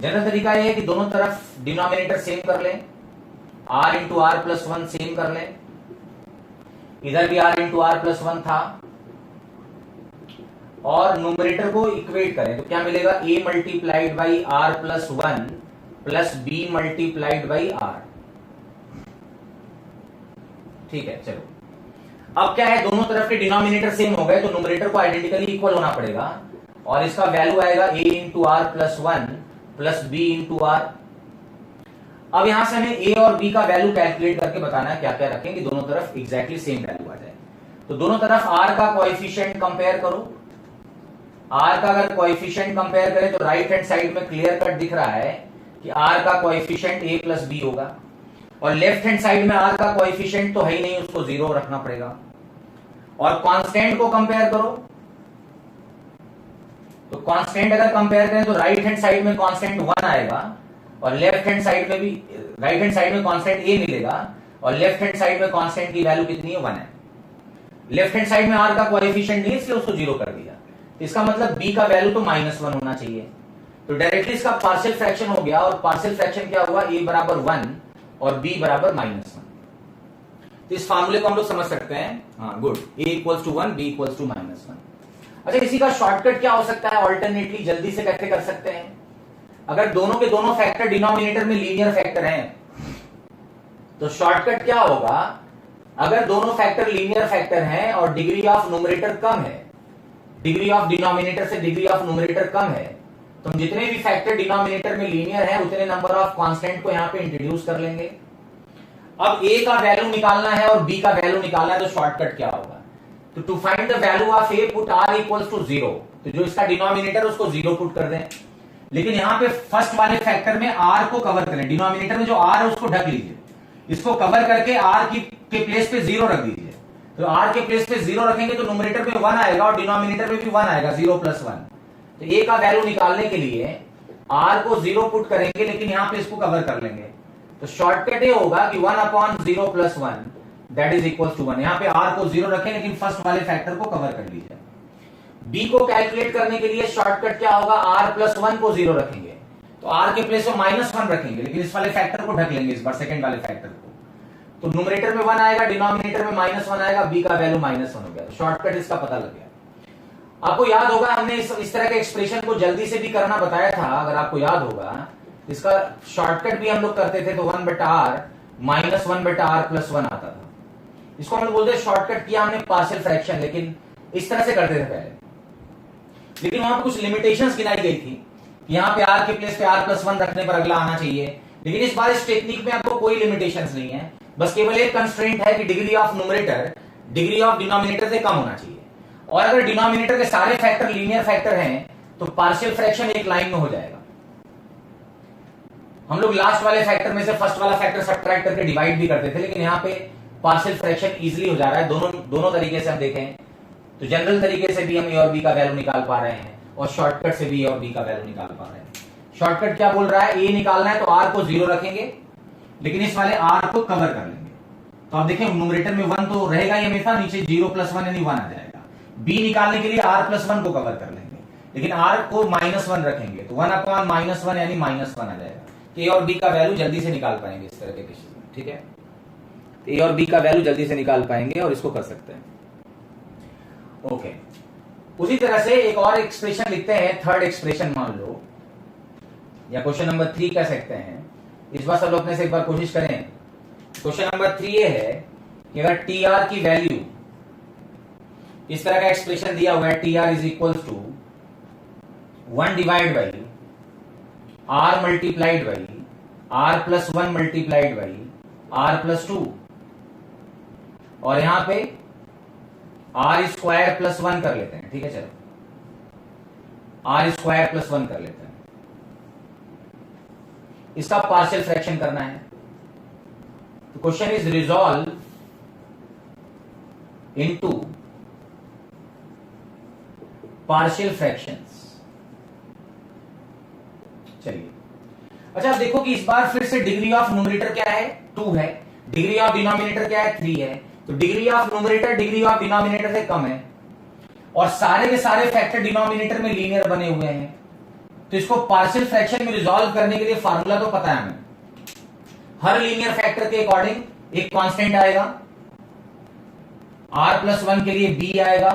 जनरल तरीका ये है कि दोनों तरफ डिनोमिनेटर सेम कर लें, r into R plus 1 same कर लें, इधर भी r इंटू आर प्लस 1 था, और न्यूमरेटर को इक्वेट करें तो क्या मिलेगा, a multiplied by R plus 1 plus B multiplied by R. ठीक है, चलो अब क्या है, दोनों तरफ के डिनोमिनेटर सेम हो गए तो न्यूमरेटर को आइडेंटिकली इक्वल होना पड़ेगा और इसका वैल्यू आएगा a into R plus 1 plus B into R. अब यहां से हमें a और b का वैल्यू कैलकुलेट करके बताना है क्या क्या रखें कि दोनों तरफ एग्जैक्टली सेम वैल्यू आ जाए। तो दोनों तरफ r का कोएफिशिएंट कंपेयर करो। r का अगर कोएफिशिएंट कंपेयर करें तो राइट हैंड साइड में क्लियर कट दिख रहा है कि r का कोएफिशिएंट a प्लस बी होगा और लेफ्ट हैंड साइड में r का कोएफिशिएंट तो है ही नहीं, उसको 0 रखना पड़ेगा। और कांस्टेंट को कंपेयर करो तो कांस्टेंट अगर कंपेयर करें तो राइट हैंड साइड में कांस्टेंट 1 आएगा और लेफ्ट हैंड साइड में भी राइट हैंड साइड में कांस्टेंट a मिलेगा और लेफ्ट हैंड साइड में कांस्टेंट की वैल्यू कितनी है, 1 है। लेफ्ट हैंड साइड में r का कोएफिशिएंट नहीं इसलिए उसको 0 कर दिया। इसका मतलब b का वैल्यू तो -1 होना चाहिए। तो डायरेक्टली इसका पार्शियल फ्रैक्शन हो गया और पार्शियल फ्रैक्शन क्या हुआ, a बराबर 1 और b बराबर -1। तो इस फार्मूले को हम लोग समझ सकते हैं। हाँ good, a equals to 1 b equals to -1। अच्छा, इसी का शॉर्टकट क्या हो सकता है, ऑल्टरनेटली जल्दी से कैसे कर सकते हैं। अगर दोनों के दोनों फैक्टर डिनोमिनेटर में लीनियर फैक्टर हैं तो शॉर्टकट क्या होगा, अगर दोनों फैक्टर लीनियर फैक्टर हैं और डिग्री ऑफ न्यूमरेटर कम है, डिग्री ऑफ डिनोमिनेटर से डिग्री ऑफ न्यूमरेटर कम है, तो हम जितने भी फैक्टर डिनोमिनेटर में लीनियर है उतने नंबर ऑफ कांस्टेंट को यहां पे इंट्रोड्यूस कर लेंगे। अब a का वैल्यू निकालना है और b का वैल्यू निकालना है तो शॉर्टकट क्या होगा, तो to find the value of a put r equals to 0। तो जो इसका डिनोमिनेटर उसको 0 पुट कर दें, लेकिन यहां पे फर्स्ट वाले फैक्टर में r को कवर करें, डिनोमिनेटर में जो r है उसको ढक लीजिए, इसको कवर करके r के प्लेस पे 0 रख दीजिए। तो r के प्लेस पे 0 रखेंगे तो न्यूमरेटर में 1 आएगा और डिनोमिनेटर में भी 1 आएगा, 0 प्लस 1। तो a का वैल्यू निकालने के लिए r को 0 पुट करेंगे लेकिन यहां पे इसको कवर कर लेंगे। तो शॉर्टकट ये होगा कि 1 upon 0 plus 1 that is equal to 1। यहां पे r को 0 रखें लेकिन फर्स्ट वाले फैक्टर को कवर कर लीजिए। b को कैलकुलेट करने के लिए शॉर्टकट क्या होगा, r प्लस 1 को 0 रखेंगे तो r के प्लेस में -1 रखेंगे लेकिन इस वाले फैक्टर को ढक लेंगे, इस बार सेकंड वाले फैक्टर को। तो न्यूमरेटर में 1 आएगा, डिनोमिनेटर में -1 आएगा, b का वैल्यू -1 हो गया। शॉर्टकट इसका पता लग गया। आपको याद होगा हमने इस तरह के एक्सप्रेशन को जल्दी से भी करना बताया था, अगर आपको याद होगा। इसका शॉर्टकट भी हम लोग करते थे तो 1/r -1/r प्लस 1 आता था। इसको हम लोग बोलते हैं शॉर्टकट किया हमने पार्शियल फ्रैक्शन, लेकिन इस तरह से करते थे पहले। लेकिन वहां पर कुछ लिमिटेशंस गिनाई गई थी कि यहाँ पे r के प्लेस पे r प्लस 1 रखने पर अगला आना चाहिए, लेकिन इस बार इस टेक्निक में आपको कोई लिमिटेशंस नहीं है, बस केवल एक कंस्ट्रेंट है कि degree of numerator degree of denominator से कम होना चाहिए। और अगर डिनोमिनेटर के सारे फैक्टर लीनियर फैक्टर हैं तो पार्शियल फ्रैक्शन एक लाइन में हो जाएगा। हम लोग लास्ट वाले फैक्टर में से फर्स्ट वाला फैक्टर सब्ट्रैक्ट करके डिवाइड भी करते थे, लेकिन यहाँ पे पार्शियल फ्रैक्शन इजीली हो जा रहा है। दोनों तरीके से हम देखें तो जनरल तरीके से भी हम ए और बी का वैल्यू निकाल पा रहे हैं और शॉर्टकट से भी ए और बी का वैल्यू निकाल पा रहे हैं। शॉर्टकट क्या बोल रहा है, ए निकालना है तो आर को 0 रखेंगे लेकिन इस वाले आर को कवर कर लेंगे। तो आप देखें न्यूमरेटर में 1 तो रहेगा ही हमेशा, नीचे 0 प्लस 1 यानी 1 आ जाएगा। बी निकालने के लिए आर प्लस 1 को कवर कर लेंगे लेकिन आर को -1 रखेंगे तो 1 अपॉन -1 यानी -1 आ जाएगा। ए और बी का वैल्यू जल्दी से निकाल पाएंगे इस तरह के केसेस में, ठीक है। ए और बी का वैल्यू जल्दी से निकाल पाएंगे और इसको कर सकते हैं। ओके, उसी तरह से एक और एक्सप्रेशन लिखते हैं, थर्ड एक्सप्रेशन मान लो, या क्वेश्चन नंबर 3 कह सकते हैं। इस बार सब लोग अपने से एक बार कोशिश करें। क्वेश्चन नंबर 3 ये है कि अगर टी आर की वैल्यू, इस तरह का एक्सप्रेशन दिया हुआ है, T R is equal to 1 divide by r multiplied by r plus 1 multiplied by r plus 2, और यहां पे r स्क्वायर प्लस 1 कर लेते हैं, ठीक है। चलो r स्क्वायर प्लस 1 कर लेते हैं। इसका पार्शियल फ्रैक्शन करना है। तो question is resolve into partial fractions. चलिए, अच्छा देखो कि इस बार फिर से डिग्री ऑफ न्यूमरेटर क्या है, 2 है, डिग्री ऑफ डिनोमिनेटर क्या है, 3 है। तो degree of numerator degree of denominator से कम है और सारे के सारे फैक्टर डिनोमिनेटर में लीनियर बने हुए हैं। तो इसको पार्शियल फ्रैक्शन में रिजॉल्व करने के लिए फार्मूला तो पता है हमें। हर लीनियर फैक्टर के अकॉर्डिंग एक कांस्टेंट आएगा, r प्लस 1 के लिए b आएगा,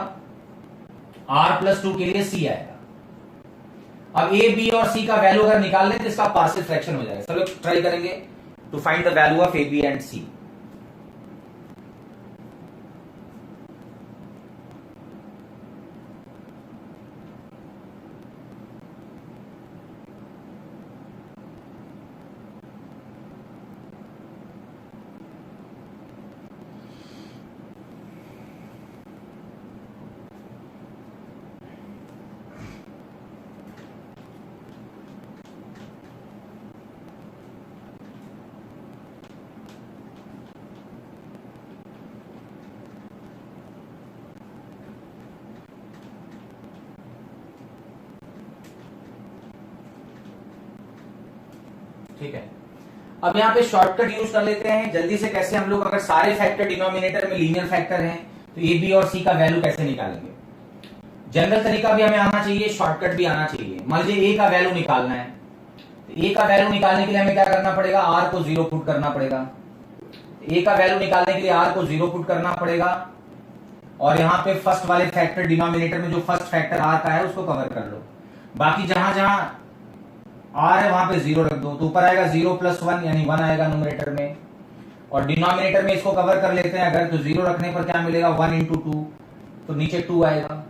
r प्लस 2 के लिए c आएगा। अब ए बी और सी का वैल्यू अगर निकाल लें तो इसका पार्शियल फ्रैक्शन हो जाएगा। सब लोग ट्राई करेंगे to find the value of A B and C. ठीक है, अब यहां पे शॉर्टकट यूज कर लेते हैं जल्दी से। कैसे हम लोग अगर सारे फैक्टर डिनोमिनेटर में लीनियर फैक्टर हैं तो ए बी और सी का वैल्यू कैसे निकालेंगे। जनरल तरीका भी हमें आना चाहिए, शॉर्टकट भी आना चाहिए। मान लीजिए ए का वैल्यू निकालना है, तो ए का वैल्यू निकालने के लिए हमें क्या करना पड़ेगा, आर को 0 पुट करना पड़ेगा। ए का वैल्यू निकालने के लिए आर को 0 पुट करना पड़ेगा और यहाँ पे फर्स्ट वाले फैक्टर डिनोमिनेटर में जो फर्स्ट फैक्टर आर का है उसको कवर कर लो। बाकी जहां जहां आर है वहां पे 0 रख दो, तो ऊपर आएगा 0 + 1 यानी 1 आएगा न्यूमरेटर में, और डिनोमिनेटर में इसको कवर कर लेते हैं अगर, तो 0 रखने पर क्या मिलेगा 1 × 2, तो नीचे 2 आएगा।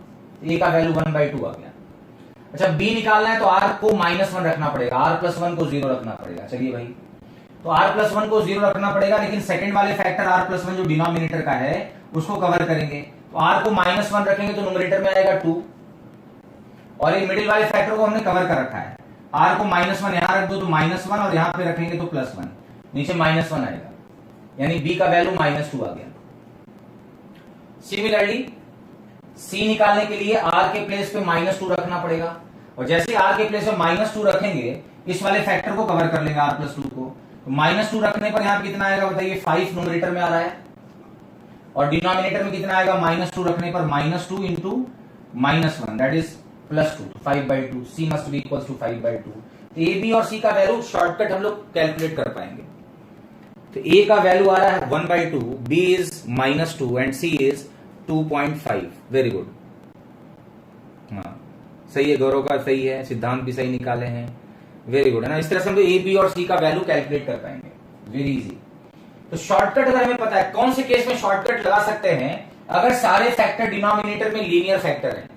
ए का वैल्यू 1/2 आ गया। अच्छा, बी निकालना है तो आर को -1 रखना पड़ेगा, आर + 1 को 0 रखना पड़ेगा। चलिए भाई, तो आर + 1 को 0 रखना पड़ेगा, लेकिन सेकंड वाले फैक्टर आर + 1 जो डिनोमिनेटर का है उसको कवर करेंगे। तो आर को -1 रखेंगे तो न्यूमरेटर में आएगा 2, और ये मिडिल वाले फैक्टर को हमने कवर कर रखा है। आर को -1 यहां रख दो तो -1, और यहां पे रखेंगे तो +1, नीचे -1 आएगा, यानी बी का वैल्यू -2 आ गया। सिमिलरली सी निकालने के लिए आर के प्लेस पे -2 रखना पड़ेगा, और जैसे आर के प्लेस पे -2 रखेंगे इस वाले फैक्टर को कवर कर लेंगे आर + 2 को। तो -2 रखने पर यहां कितना आएगा बताइए, 5 न्यूमरेटर में आ रहा है, और डिनोमिनेटर में कितना आएगा, -2 रखने पर -2 × -1 that is +2, 5/2। C must be equals to 5/2। तो ए बी और सी का वैल्यू शॉर्टकट हम लोग कैलकुलेट कर पाएंगे। तो ए का वैल्यू आ रहा है 1/2, B is -2 and C is 2.5। Very good, हाँ सही है, गौरव का सही है, सिद्धांत भी सही निकाले हैं, वेरी गुड, है ना। इस तरह से हम लोग ए बी और सी का वैल्यू कैलकुलेट कर पाएंगे, वेरी इजी। तो शॉर्टकट अगर हमें पता है, कौन से केस में शॉर्टकट लगा सकते हैं, अगर सारे फैक्टर डिनोमिनेटर में लीनियर फैक्टर हैं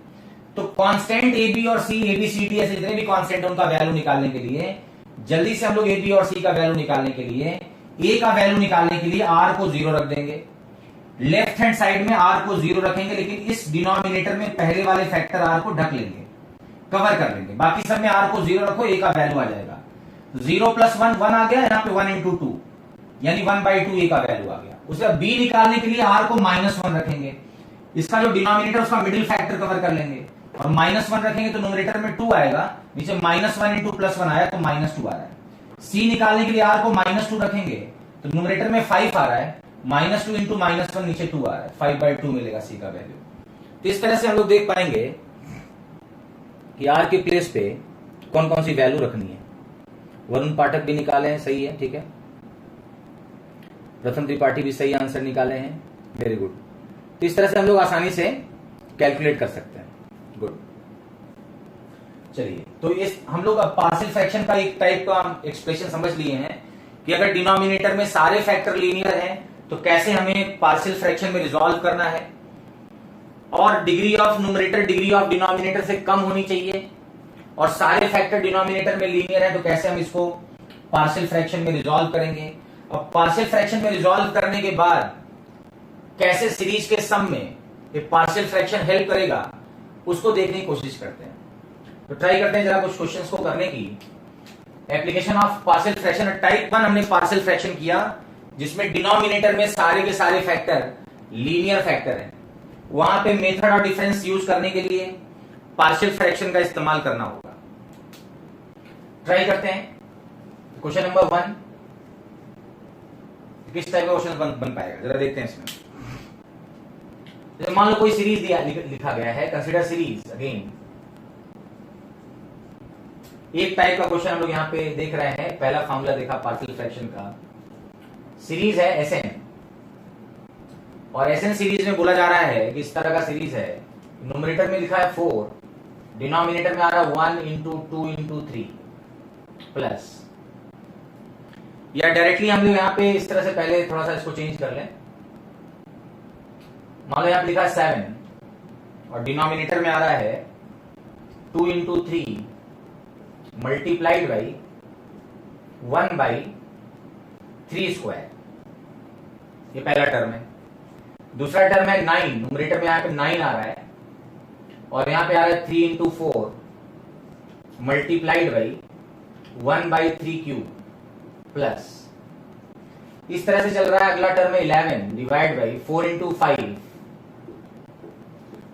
तो कांस्टेंट ए बी और सी, ए बी सी डी ऐसे जितने भी कांस्टेंट उनका वैल्यू निकालने के लिए जल्दी से हम लोग ए बी और सी का वैल्यू निकालने के लिए, ए का वैल्यू निकालने के लिए आर को 0 रख देंगे, लेफ्ट हैंड साइड में आर को 0 रखेंगे, लेकिन इस डिनोमिनेटर में पहले वाले फैक्टर आर को ढक लेंगे, कवर कर लेंगे। बाकी सब में आर को 0 रखो, ए का वैल्यू आ जाएगा। 0 + 1 1 आ गया, यहाँ पे 1 × 2 यानी 1/2 ए का वैल्यू आ गया। उसके बाद बी निकालने के लिए आर को -1 रखेंगे, इसका जो डिनोमिनेटर उसका मिडिल फैक्टर कवर कर लेंगे, और -1 रखेंगे तो न्यूमरेटर में 2 आएगा, नीचे -1 × +1 आया तो -2 आ रहा है। सी निकालने के लिए आर को -2 रखेंगे तो न्यूमरेटर में 5 आ रहा है, -2 × -1 नीचे 2 आ रहा है, 5/2 मिलेगा सी का वैल्यू। तो इस तरह से हम लोग देख पाएंगे कि आर के प्लेस पे कौन कौन सी वैल्यू रखनी है। वरुण पाठक भी निकाले हैं, सही है, ठीक है। प्रथम त्रिपाठी भी सही आंसर निकाले हैं, वेरी गुड। तो इस तरह से हम लोग आसानी से कैलकुलेट कर सकते हैं, गुड। चलिए, तो इस हम लोग अब पार्शियल फ्रैक्शन का एक टाइप का एक्सप्रेशन समझ लिए हैं कि अगर डिनोमिनेटर में सारे फैक्टर लीनियर हैं तो कैसे हमें पार्शियल फ्रैक्शन में रिजॉल्व करना है, और degree of numerator degree of denominator से कम होनी चाहिए, और सारे फैक्टर डिनोमिनेटर में लीनियर है तो कैसे हम इसको पार्शियल फ्रैक्शन में रिजॉल्व करेंगे। और पार्शियल फ्रैक्शन में रिजॉल्व करने के बाद कैसे सीरीज के सम में ये पार्शियल फ्रैक्शन हेल्प करेगा उसको देखने की कोशिश करते हैं। तो ट्राई करते हैं जरा कुछ क्वेश्चंस को करने की। Application of partial fraction, type 1 हमने पार्शियल फ्रैक्शन किया जिसमें डिनोमिनेटर में सारे के सारे फैक्टर लीनियर फैक्टर हैं। वहां पे मेथड ऑफ डिफरेंस यूज करने के लिए पार्शियल फ्रैक्शन का इस्तेमाल करना होगा। ट्राई करते हैं। क्वेश्चन नंबर 1 किस टाइप का क्वेश्चन बन पाएगा जरा देखते हैं इसमें। जैसे मान लो कोई सीरीज दिया लिखा गया है, कंसीडर सीरीज अगेन। एक टाइप का क्वेश्चन हम लोग यहाँ पे देख रहे हैं। पहला फॉर्मूला देखा पार्शियल फ्रैक्शन का, सीरीज है एसएन, और एसएन सीरीज में बोला जा रहा है कि इस तरह का सीरीज है, न्यूमरेटर में लिखा है 4, डिनोमिनेटर में आ रहा है 1 इंटू 2 इंटू 3 प्लस, या डायरेक्टली हम लोग यहाँ पे इस तरह से पहले थोड़ा सा इसको चेंज कर लें। मान लो यहाँ पे लिखा है 7 और डिनोमिनेटर में आ रहा है 2 into 3 multiplied by 1 by 3 square, ये पहला टर्म है। दूसरा टर्म है 9, न्यूमरेटर में यहाँ पे 9 आ रहा है और यहाँ पे आ रहा है 3 into 4 multiplied by 1 by 3 cube plus, इस तरह से चल रहा है। अगला टर्म है 11 divide by 4 into 5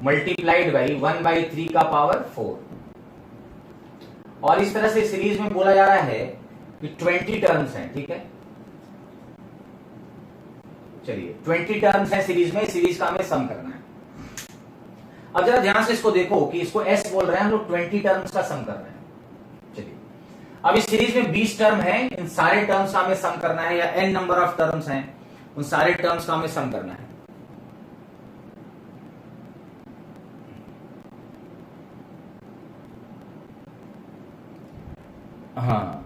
multiplied by 1 by 3 का पावर 4, और इस तरह से सीरीज में बोला जा रहा है कि 20 टर्म्स हैं। ठीक है, चलिए 20 टर्म्स हैं सीरीज में, सीरीज का हमें सम करना है। अब जरा ध्यान से इसको देखो कि इसको एस बोल रहे हैं हम लोग, 20 टर्म्स का सम कर रहे हैं। चलिए अब इस सीरीज में 20 टर्म है, इन सारे टर्म्स का हमें सम करना है, या n नंबर ऑफ टर्म्स हैं, उन सारे टर्म्स का हमें सम करना है। हाँ,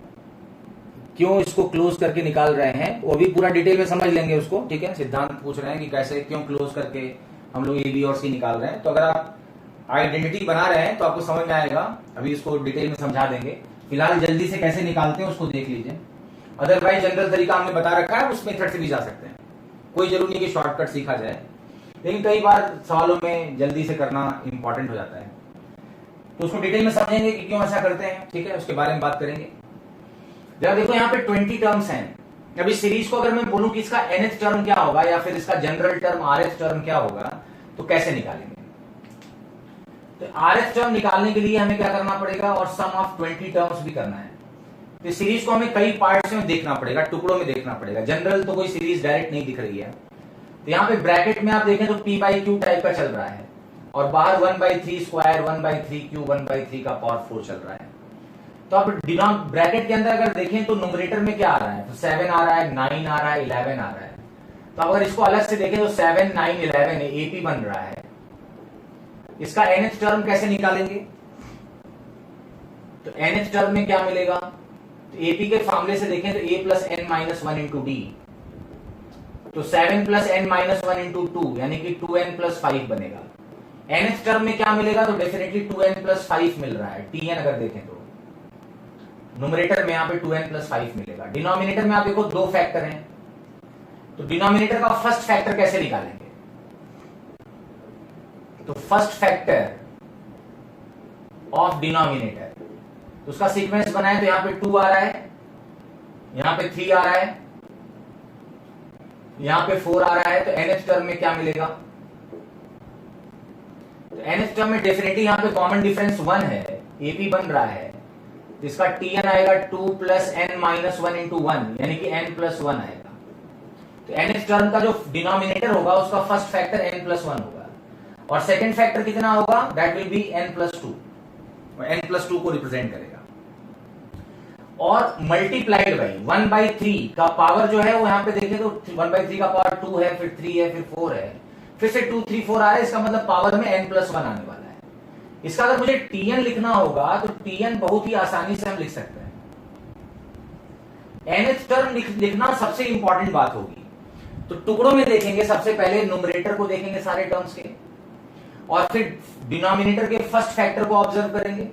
क्यों इसको क्लोज करके निकाल रहे हैं वो भी पूरा डिटेल में समझ लेंगे उसको। ठीक है, सिद्धांत पूछ रहे हैं कि कैसे क्यों क्लोज करके हम लोग ए बी और सी निकाल रहे हैं। तो अगर आप आइडेंटिटी बना रहे हैं तो आपको समझ में आएगा, अभी इसको डिटेल में समझा देंगे। फिलहाल जल्दी से कैसे निकालते हैं उसको देख लीजिए, अदरवाइज जनरल तरीका हमने बता रखा है, उस मेथड से भी जा सकते हैं, कोई जरूरी नहीं कि शॉर्टकट सीखा जाए, लेकिन कई बार सवालों में जल्दी से करना इंपॉर्टेंट हो जाता है। तो उसको डिटेल में समझेंगे कि क्यों ऐसा करते हैं। ठीक है, उसके बारे में बात करेंगे। जरा देखो यहाँ पे 20 टर्म्स हैं। अभी सीरीज को अगर मैं बोलूं कि इसका nth टर्म क्या होगा या फिर इसका जनरल टर्म rth टर्म क्या होगा, तो कैसे निकालेंगे? तो rth टर्म निकालने के लिए हमें क्या करना पड़ेगा, और सम ऑफ 20 टर्म्स भी करना है। तो सीरीज को हमें कई पार्ट्स में देखना पड़ेगा, टुकड़ों में देखना पड़ेगा। जनरल तो कोई सीरीज डायरेक्ट नहीं दिख रही है। तो यहाँ पे ब्रैकेट में आप देखें तो p बाई क्यू टाइप का चल रहा है, और बाहर 1 by 3 square, 1 by 3 cube, 1 by 3 का पावर 4 चल रहा है। तो आप ब्रैकेट के अंदर अगर देखें तो न्यूमरेटर में क्या आ रहा है, तो 7 आ रहा है, 9 आ रहा है, 11 आ रहा है। तो अगर इसको अलग से देखें तो 7, 9, 11 एपी बन रहा है। इसका nth टर्म कैसे निकालेंगे? तो nth टर्म में क्या मिलेगा, तो एपी के फॉर्मूले से देखें तो a plus n minus 1 into D, तो 7 प्लस n माइनस 1 इंटू 2 यानी कि 2n प्लस 5 बनेगा। nth टर्म में क्या मिलेगा, तो डेफिनेटली 2n प्लस 5 मिल रहा है। tn अगर देखें तो न्यूमरेटर में यहाँ पे 2n प्लस 5 मिलेगा। डिनोमिनेटर में आप देखो दो फैक्टर हैं, तो डिनोमिनेटर का फर्स्ट फैक्टर कैसे निकालेंगे? तो फर्स्ट फैक्टर ऑफ डिनोमिनेटर, तो उसका सीक्वेंस बनाए तो यहाँ पे 2 आ रहा है, यहाँ पे 3 आ रहा है, यहाँ पे 4 आ रहा है। तो nth टर्म में क्या मिलेगा, तो nth टर्म में डेफिनेटली यहाँ पे कॉमन डिफरेंस 1 है, एपी बन रहा है। तो इसका tn आएगा 2 प्लस n माइनस 1 इंटू 1 यानी कि n प्लस 1 आएगा। तो nth टर्म का जो डिनोमिनेटर होगा उसका फर्स्ट फैक्टर n प्लस 1 होगा, और सेकंड फैक्टर कितना होगा, that will be n plus 2, n plus 2 को रिप्रेजेंट करेगा। और मल्टीप्लाइड बाई 1 बाई 3 का पावर जो है वो यहाँ पे देखें तो 1 बाई 3 का पावर 2 है, फिर 3 है, फिर 4 है, फिर से 2 3 4 आ रहा है। इसका मतलब पावर में n प्लस 1 आने वाला है। इसका अगर मुझे tn लिखना होगा तो tn बहुत ही आसानी से हम लिख सकते हैं। nth टर्म लिखना सबसे इंपॉर्टेंट बात होगी। तो टुकड़ों में देखेंगे, सबसे पहले न्यूमरेटर को देखेंगे सारे टर्म्स के, और फिर डिनोमिनेटर के फर्स्ट फैक्टर को ऑब्जर्व करेंगे।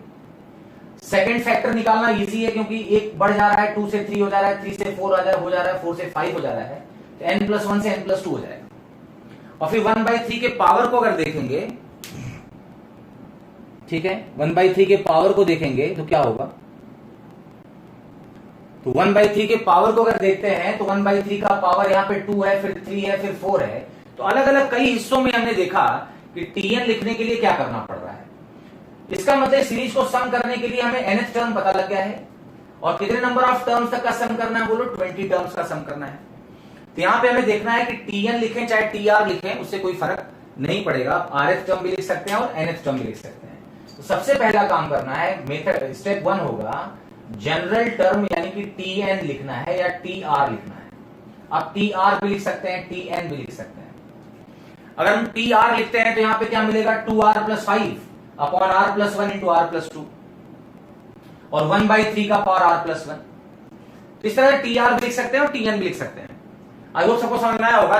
सेकंड फैक्टर निकालना इजी है क्योंकि एक बढ़ जा रहा है, 2 से 3 हो जा रहा है, 3 से 4 हो जा रहा है, 4 से 5 हो जा रहा है, तो n प्लस 1 से n प्लस 2 हो जाएगा। और फिर 1 बाई 3 के पावर को अगर देखेंगे, ठीक है, 1 बाई 3 के पावर को देखेंगे तो क्या होगा, तो 1 बाई 3 के पावर को अगर देखते हैं तो 1 बाई 3 का पावर यहाँ पे 2 है, फिर 3 है, फिर 4 है। तो अलग अलग कई हिस्सों में हमने देखा कि tn लिखने के लिए क्या करना पड़ रहा है। इसका मतलब सीरीज को सम करने के लिए हमें nth टर्म पता लग गया है, और कितने नंबर ऑफ टर्म्स तक का सम करना है, बोलो 20 टर्म्स का सम करना है। तो यहां पे हमें देखना है कि tn लिखें चाहे tr लिखें, उससे कोई फर्क नहीं पड़ेगा। आप rth टर्म भी लिख सकते हैं और nth टर्म भी लिख सकते हैं। तो सबसे पहला काम करना है, मेथड स्टेप 1 होगा जनरल टर्म यानी कि tn लिखना है या tr लिखना है। आप tr भी लिख सकते हैं, tn भी लिख सकते हैं। अगर हम tr लिखते हैं तो यहां पे क्या मिलेगा, 2r plus 5, upon R plus one into R plus two, और 1/3 का पावर आर प्लस वन। तो इस तरह टी आर भी लिख सकते हैं और टी एन भी लिख सकते हैं। आई होप सबको समझ में आया होगा।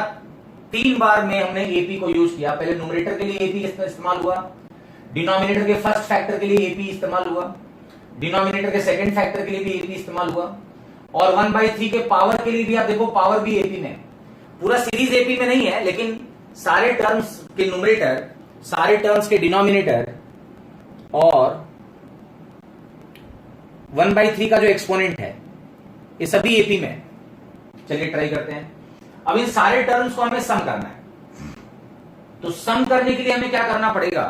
3 बार में हमने एपी को यूज किया। पहले न्यूमरेटर के लिए एपी इस्तेमाल हुआ, डिनोमिनेटर के फर्स्ट फैक्टर के लिए एपी इस्तेमाल हुआ, डिनोमिनेटर के सेकंड फैक्टर के लिए भी एपी इस्तेमाल हुआ, और 1/3 के पावर के लिए भी आप देखो पावर भी एपी में। पूरा सीरीज एपी में नहीं है, लेकिन सारे टर्म्स के न्यूमरेटर, सारे टर्म्स के डिनोमिनेटर और 1/3 का जो एक्सपोनेंट है ये सभी एपी में। चलिए ट्राई करते हैं। अब इन सारे टर्म्स को हमें सम करना है। तो सम करने के लिए हमें क्या करना पड़ेगा,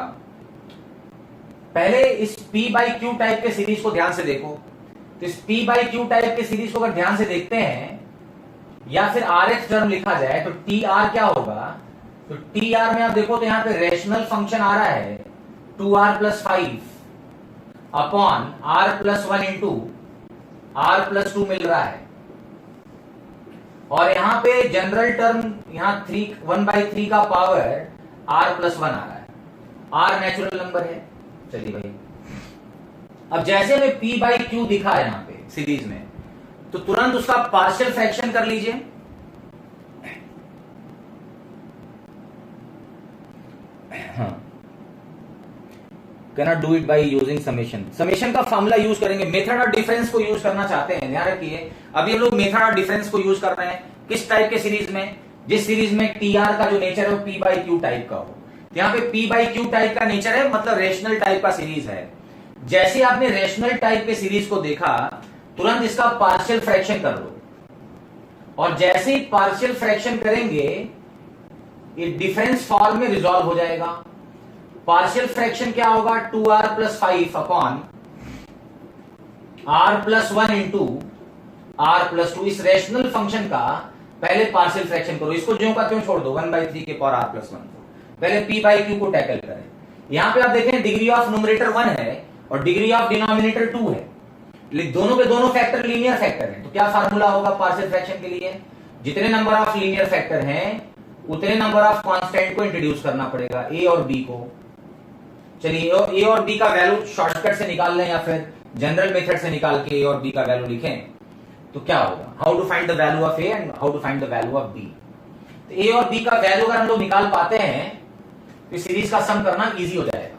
पहले इस p/q टाइप के सीरीज को ध्यान से देखो। तो इस p/q टाइप के सीरीज को अगर ध्यान से देखते हैं, या फिर rx टर्म लिखा जाए तो tr क्या होगा। तो tr में आप देखो तो यहां पे रेशनल फंक्शन आ रहा है 2r+5 upon r+1 into r+2 मिल रहा है, और यहां पे जनरल टर्म यहां 1/3 का पावर r+1 आ रहा है। r नेचुरल नंबर है। चलिए भाई, अब जैसे हमें p/q दिखा है यहां पे सीरीज में, तो तुरंत उसका पार्शियल फ्रैक्शन कर लीजिए। हाँ, can not do it by using summation. Summation का फॉर्मूला यूज करेंगे। मेथड ऑफ डिफरेंस को यूज करना चाहते हैं, ध्यान रखिए। अभी हम लोग मेथड ऑफ डिफरेंस को यूज कर रहे हैं किस टाइप के सीरीज में, जिस सीरीज में टीआर का जो नेचर है वो p/q टाइप का हो। यहाँ पे p/q टाइप का नेचर है, मतलब रेशनल टाइप का सीरीज है। जैसे आपने रेशनल टाइप के सीरीज को देखा, तुरंत इसका पार्शियल फ्रैक्शन कर लो, और जैसे ही पार्शियल फ्रैक्शन करेंगे ये डिफरेंस फॉर्म में रिजॉल्व हो जाएगा। पार्शियल फ्रैक्शन क्या होगा, 2r+5 upon r+1 into r+2। इस रेशनल फंक्शन का पहले पार्शियल फ्रैक्शन करो, इसको ज्यों का त्यों छोड़ दो 1/3 के पावर r+1 को। पहले p/q को टैकल करें। यहां पे आप देखें डिग्री ऑफ न्यूमरेटर 1 है और डिग्री ऑफ डिनोमिनेटर 2 है, लेकिन दोनों के दोनों फैक्टर लीनियर फैक्टर हैं। तो क्या फार्मूला होगा पार्शियल फ्रैक्शन के लिए, जितने नंबर ऑफ लीनियर फैक्टर हैं उतने नंबर ऑफ कांस्टेंट को इंट्रोड्यूस करना पड़ेगा, ए और बी को। चलिए ए और बी का वैल्यू शॉर्टकट से निकाल लें या फिर जनरल मेथड से निकाल के ए और बी का वैल्यू लिखें तो क्या होगा, how to find the value of A and how to find the value of B. तो ए और बी का वैल्यू अगर हम लोग निकाल पाते हैं तो सीरीज का सम करना इजी हो जाएगा।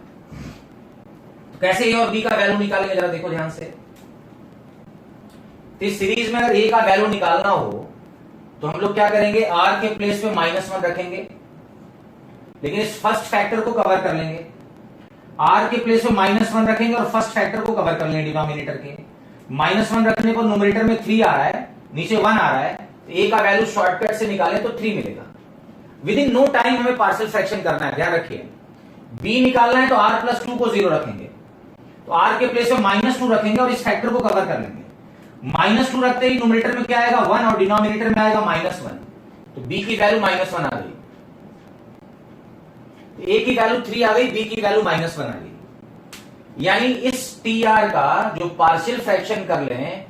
तो कैसे ए और बी का वैल्यू निकालेंगे जरा देखो ध्यान से। तो इस सीरीज में अगर ए का वैल्यू निकालना हो तो हम लोग क्या करेंगे, आर के प्लेस पे -1 रखेंगे, लेकिन इस फर्स्ट फैक्टर को कवर कर लेंगे। आर के प्लेस पे -1 रखेंगे और फर्स्ट फैक्टर को कवर कर लेंगे डिनोमिनेटर के। -1 रखने पर न्यूमरेटर में 3 आ रहा है, नीचे 1 आ रहा है, तो ए का वैल्यू शॉर्टकट से निकालें तो 3 मिलेगा। विद इन नो टाइम हमें पार्शियल फ्रैक्शन करना है, ध्यान रखिए। बी निकालना है तो r+2 को 0 रखेंगे, तो आर के प्लेस पे -2 रखेंगे और इस फैक्टर को कवर कर लेंगे। -2 रखते ही न्यूमरेटर में क्या आएगा 1 और डिनोमिनेटर में आएगा -1, तो b की वैल्यू -1 आ गई। a की वैल्यू 3 आ गई, b की वैल्यू -1 आ गई। यानी इस tr का जो पार्शियल फ्रैक्शन कर लें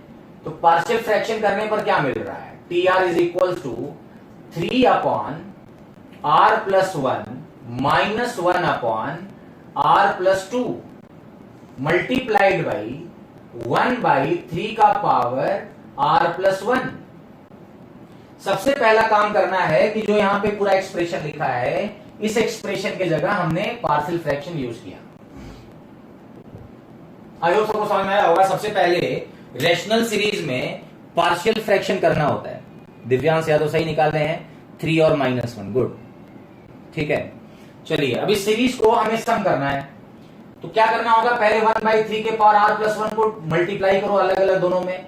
तो पार्शियल फ्रैक्शन करने पर क्या मिल रहा है, tr is equal to 3 upon r+1 -1 अपॉन r+2 मल्टीप्लाइड बाई 1/3 का पावर r+1। सबसे पहला काम करना है कि जो यहां पे पूरा एक्सप्रेशन लिखा है, इस एक्सप्रेशन की जगह हमने पार्शियल फ्रैक्शन यूज किया। आई होप सबको समझ में आया होगा। सबसे पहले रेशनल सीरीज में पार्शियल फ्रैक्शन करना होता है। दिव्यांश यादव सही निकाल रहे हैं, 3 और -1, गुड, ठीक है। चलिए अब इस सीरीज को हमें सम करना है, तो क्या करना होगा, पहले 1/3 के पावर r+1 को मल्टीप्लाई करो अलग अलग दोनों में।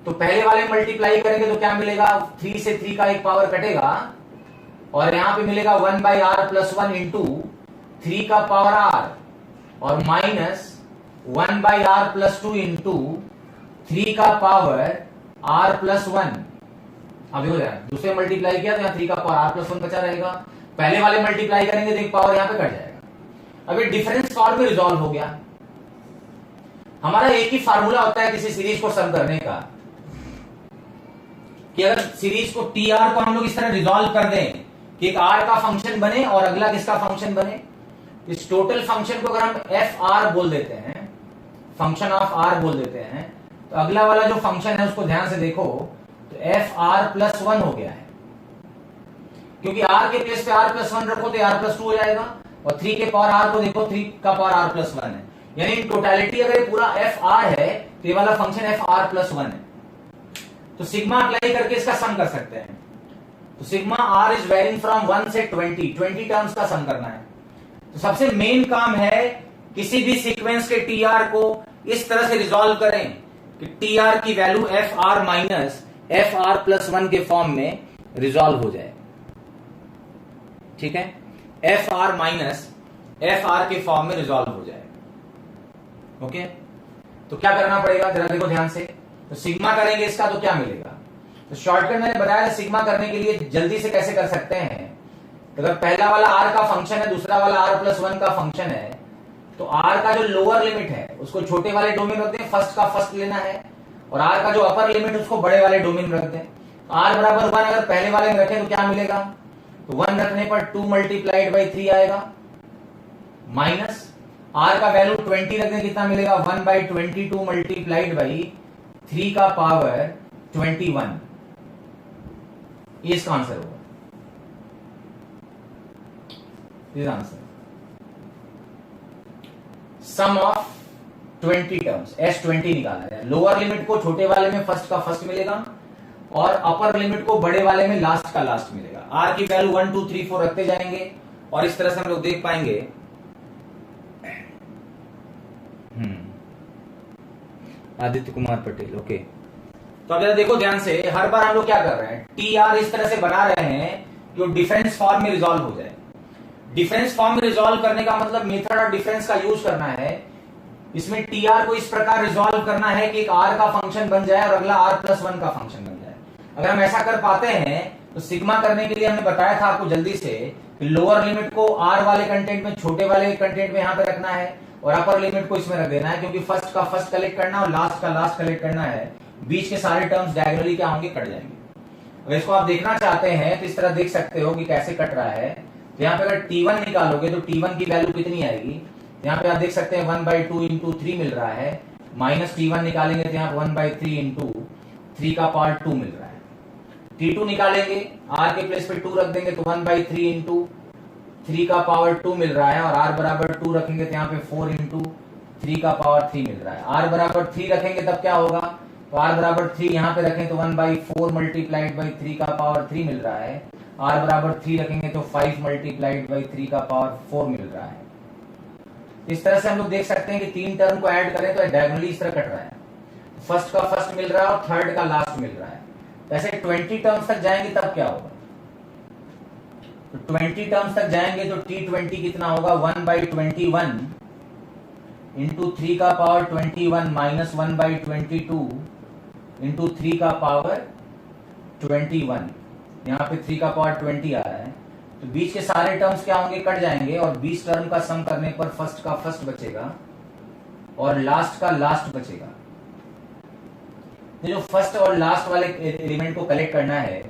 तो पहले वाले मल्टीप्लाई करेंगे तो क्या मिलेगा, 3 से 3 का एक पावर कटेगा और यहां पे मिलेगा 1/r+1 इंटू 3 का पावर r और -1/r+2 इंटू 3 का पावर r+1। अभी हो जाएगा, दूसरे मल्टीप्लाई किया तो यहाँ 3 का पावर r+1 बचा रहेगा। पहले वाले मल्टीप्लाई करेंगे तो एक पावर यहां पे कट जाएगा। अभी डिफरेंस फॉर्म में रिजॉल्व हो गया। हमारा एक ही फार्मूला होता है किसी सीरीज को सम करने का, कि अगर सीरीज को टीआर को हम लोग इस तरह रिजॉल्व कर दें कि एक आर का फंक्शन बने और अगला किसका फंक्शन बने, इस टोटल फंक्शन को अगर हम एफ आर बोल देते हैं, फंक्शन ऑफ आर बोल देते हैं, तो अगला वाला जो फंक्शन है उसको ध्यान से देखो, तो एफ आर प्लस वन हो गया है, क्योंकि आर के प्लेस पे आर प्लस वन रखो तो आर प्लस टू हो जाएगा, और 3 के पावर आर को देखो 3 का पावर आर प्लस वन है, यानी इन टोटलिटी अगर ये पूरा एफ आर है तो ये वाला function F R plus one है। तो सिग्मा अप्लाई करके इसका सम कर सकते हैं। तो sigma R is varying from 1 से 20 टर्म्स का सम करना है। तो सबसे मेन काम है किसी भी सीक्वेंस के टी आर को इस तरह से रिजॉल्व करें कि टी आर की value F R minus F R plus one के फॉर्म में रिजॉल्व हो जाए। ठीक है, F R minus F R के फॉर्म में रिजॉल्व हो जाए। ओके, तो क्या करना पड़ेगा जरा देखो ध्यान से। तो सिग्मा करेंगे इसका तो क्या मिलेगा, तो शॉर्टकट मैंने बताया था सिग्मा करने के लिए जल्दी से कैसे कर सकते हैं। तो अगर पहला वाला आर का फंक्शन है, दूसरा वाला आर प्लस वन का फंक्शन है, तो आर का जो लोअर लिमिट है उसको छोटे वाले डोमेन रखते हैं, फर्स्ट का फर्स्ट लेना है, और आर का जो अपर लिमिट उसको बड़े वाले डोमेन में रखते हैं। आर बराबर वन अगर पहले वाले में रखें तो क्या मिलेगा, तो वन रखने पर 2 मल्टीप्लाइड बाई 3 आएगा, माइनस आर का वैल्यू 20 रखने कितना मिलेगा, 1 बाई 22 मल्टीप्लाइड बाई 3 का पावर 21। ये इसका आंसर होगा, answer some of 20 terms S20 निकाला है। लोअर लिमिट को छोटे वाले में फर्स्ट का फर्स्ट मिलेगा और अपर लिमिट को बड़े वाले में लास्ट का लास्ट मिलेगा। आर की वैल्यू 1 2 3 4 रखते जाएंगे और इस तरह से हम लोग देख पाएंगे। आदित्य कुमार पटेल, ओके। तो अब जरा देखो ध्यान से, हर बार हम लोग क्या कर रहे हैं, टी आर इस तरह से बना रहे हैं कि वो डिफरेंस फॉर्म में रिजॉल्व हो जाए। डिफरेंस फॉर्म में रिजॉल्व करने का मतलब मेथड ऑफ डिफरेंस का यूज करना है। इसमें टी आर को इस प्रकार रिजॉल्व करना है कि एक आर का फंक्शन बन जाए और अगला आर प्लस वन का फंक्शन बन जाए। अगर हम ऐसा कर पाते हैं तो सिग्मा करने के लिए हमने बताया था आपको जल्दी से कि लोअर लिमिट को आर वाले कंटेंट में, छोटे वाले कंटेंट में यहां पे रखना है और अपर लिमिट को इसमें रख देना है, क्योंकि फर्स्ट का फर्स्ट कलेक्ट करना और लास्ट का लास्ट कलेक्ट करना है। बीच के सारे टर्म्स डायगोनली क्या होंगे, कट जाएंगे। अगर इसको आप देखना चाहते हैं तो इस तरह देख सकते हो कि कैसे कट रहा है। तो यहाँ पे अगर T1 निकालोगे तो T1 की वैल्यू कितनी आएगी, यहाँ पे आप देख सकते हैं 1/2 इंटू 3 मिल रहा है, माइनस T1 निकालेंगे तो यहाँ 1/3 इंटू 3 का पावर 2 मिल रहा है। T2 निकालेंगे, R के प्लेस पे 2 रख देंगे तो 1/3 इंटू 3 का पावर 2 मिल रहा है, और R बराबर 2 रखेंगे तो यहाँ पे 4 इंटू 3 का पावर 3 मिल रहा है। R बराबर 3 रखेंगे तब क्या होगा, तो R बराबर 3 यहाँ पे रखें तो 1/4 मल्टीप्लाइड बाई 3 का पावर 3 मिल रहा है। R बराबर 3 रखेंगे तो 5 मल्टीप्लाइड बाई 3 का पावर 4 मिल रहा है। इस तरह से हम लोग देख सकते हैं कि 3 टर्म को ऐड करें तो डायगोनली इस तरह कट रहा है। फर्स्ट का फर्स्ट मिल रहा है और थर्ड का लास्ट मिल रहा है। ऐसे 20 टर्म्स तक जाएंगे तब क्या होगा, तो 20 टर्म्स तक जाएंगे तो T20 कितना होगा, 1/21 इंटू 3 का पावर 21 माइनस 1/22 इंटू 3 का पावर 21। यहाँ पे 3 का पावर 20 आ रहा है, तो बीच के सारे टर्म्स क्या होंगे, कट जाएंगे, और 20 टर्म का सम करने पर फर्स्ट का फर्स्ट बचेगा और लास्ट का लास्ट बचेगा। जो फर्स्ट और लास्ट वाले एलिमेंट को कलेक्ट करना है,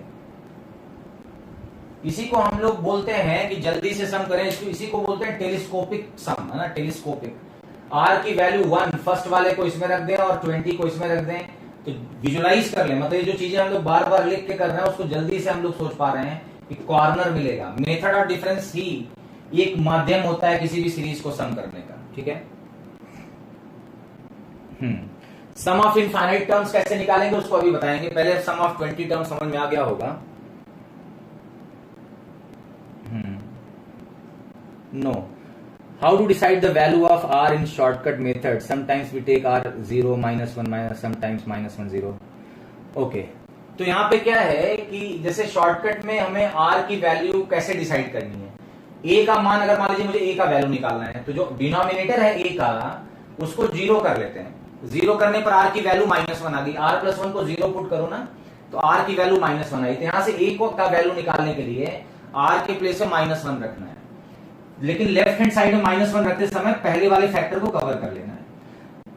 इसी को हम लोग बोलते हैं कि जल्दी से सम करें, इसी को बोलते हैं टेलीस्कोपिक सम, है ना, टेलीस्कोपिक। आर की वैल्यू 1 फर्स्ट वाले को इसमें रख दें और 20 को इसमें रख दें, तो विजुलाइज कर लें, मतलब ये जो चीजें हम लोग बार बार लिख के कर रहे हैं उसको जल्दी से हम लोग सोच पा रहे हैं कि कॉर्नर मिलेगा। मेथड ऑफ डिफरेंस ही एक माध्यम होता है किसी भी सीरीज को सम करने का, ठीक है। सम ऑफ इनफाइनाइट टर्म्स कैसे निकालेंगे उसको अभी बताएंगे, पहले सम ऑफ 20 टर्म्स समझ में आ गया होगा। No, how to decide the value of r in shortcut method? Sometimes we take r 0 minus 1 minus, sometimes minus 1 0. Okay, तो यहाँ पे क्या है कि जैसे शॉर्टकट में हमें r की वैल्यू कैसे डिसाइड करनी है। a का मान, अगर मान लीजिए मुझे a का वैल्यू निकालना है, तो जो डिनोमिनेटर है a का उसको 0 कर लेते हैं। 0 करने पर r की वैल्यू -1 आ गई। r + 1 को 0 पुट करो ना तो r की वैल्यू -1 आई। तो यहाँ से a को का वैल्यू निकालने के लिए r के प्लेस में -1 रखना है, लेकिन लेफ्ट हैंड साइड में -1 रखते समय पहले वाले फैक्टर को कवर कर लेना है।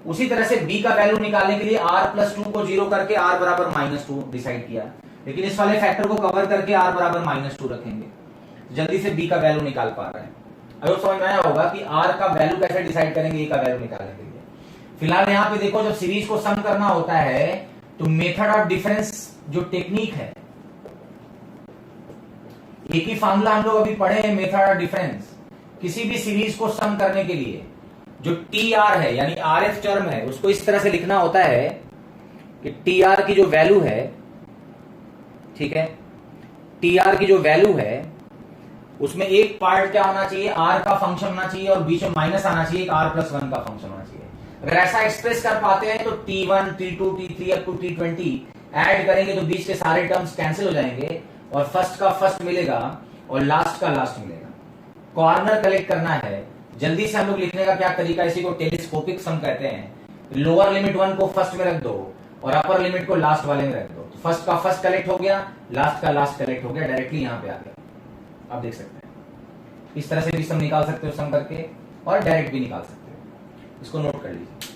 उसी तरह से b का वैल्यू निकालने के लिए r + 2 को 0 करके r बराबर -2 डिसाइड किया, लेकिन इस वाले फैक्टर को कवर करके r बराबर -2 रखेंगे, जल्दी से b का वैल्यू निकाल पा रहे हैं। अगर समझ में आया होगा कि आर का वैल्यू कैसे डिसाइड करेंगे ए का वैल्यू निकालने के लिए। फिलहाल यहाँ पे देखो, जब सीरीज को सम करना होता है तो मेथड ऑफ डिफरेंस जो टेक्निक है, एक ही फार्मूला हम लोग अभी पढ़े हैं, मेथड ऑफ डिफरेंस। किसी भी सीरीज को सम करने के लिए जो टी आर है यानी आर एफ टर्म है, उसको इस तरह से लिखना होता है कि टी आर की जो वैल्यू है, ठीक है, टी आर की जो वैल्यू है उसमें एक पार्ट क्या होना चाहिए, आर का फंक्शन होना चाहिए और बीच में माइनस आना चाहिए, एक आर प्लस वन का फंक्शन होना चाहिए। अगर ऐसा एक्सप्रेस कर पाते हैं तो T1, T2, T3 up to T20 add करेंगे तो बीच के सारे टर्म्स कैंसिल हो जाएंगे और फर्स्ट का फर्स्ट मिलेगा और लास्ट का लास्ट मिलेगा। कॉर्नर कलेक्ट करना है। जल्दी से हम लोग लिखने का क्या तरीका, इसी को टेलीस्कोपिक सम कहते हैं। लोअर लिमिट 1 को फर्स्ट में रख दो और अपर लिमिट को लास्ट वाले में रख दो। फर्स्ट का फर्स्ट कलेक्ट हो गया, लास्ट का लास्ट कलेक्ट हो गया, डायरेक्टली यहां पे आ गया। आप देख सकते हैं इस तरह से भी सम निकाल सकते हो सम करके, और डायरेक्ट भी निकाल सकते हो। इसको नोट कर लीजिए।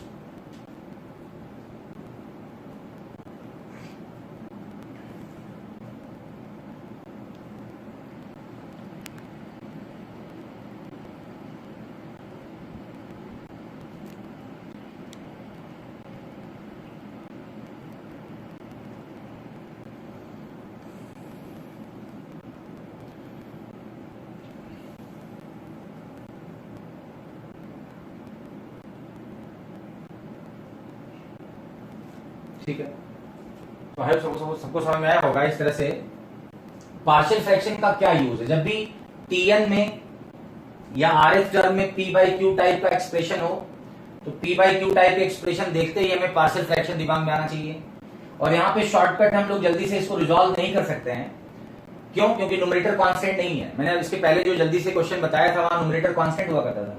ठीक है, तो है सबको समझ में आया होगा। इस तरह से पार्शियल फ्रैक्शन का क्या यूज है, जब भी टीएन में या आरएफ टर्म में पी बाई क्यू टाइप का एक्सप्रेशन हो तो P by Q type expression देखते ही हमें पार्शियल फ्रैक्शन दिमाग में आना चाहिए। और यहाँ पे शॉर्टकट हम लोग जल्दी से इसको रिजॉल्व नहीं कर सकते हैं। क्यों? क्योंकि न्यूमरेटर कांस्टेंट नहीं है। मैंने इसके पहले जो जल्दी से क्वेश्चन बताया था वहां न्यूमरेटर कांस्टेंट हुआ करता था।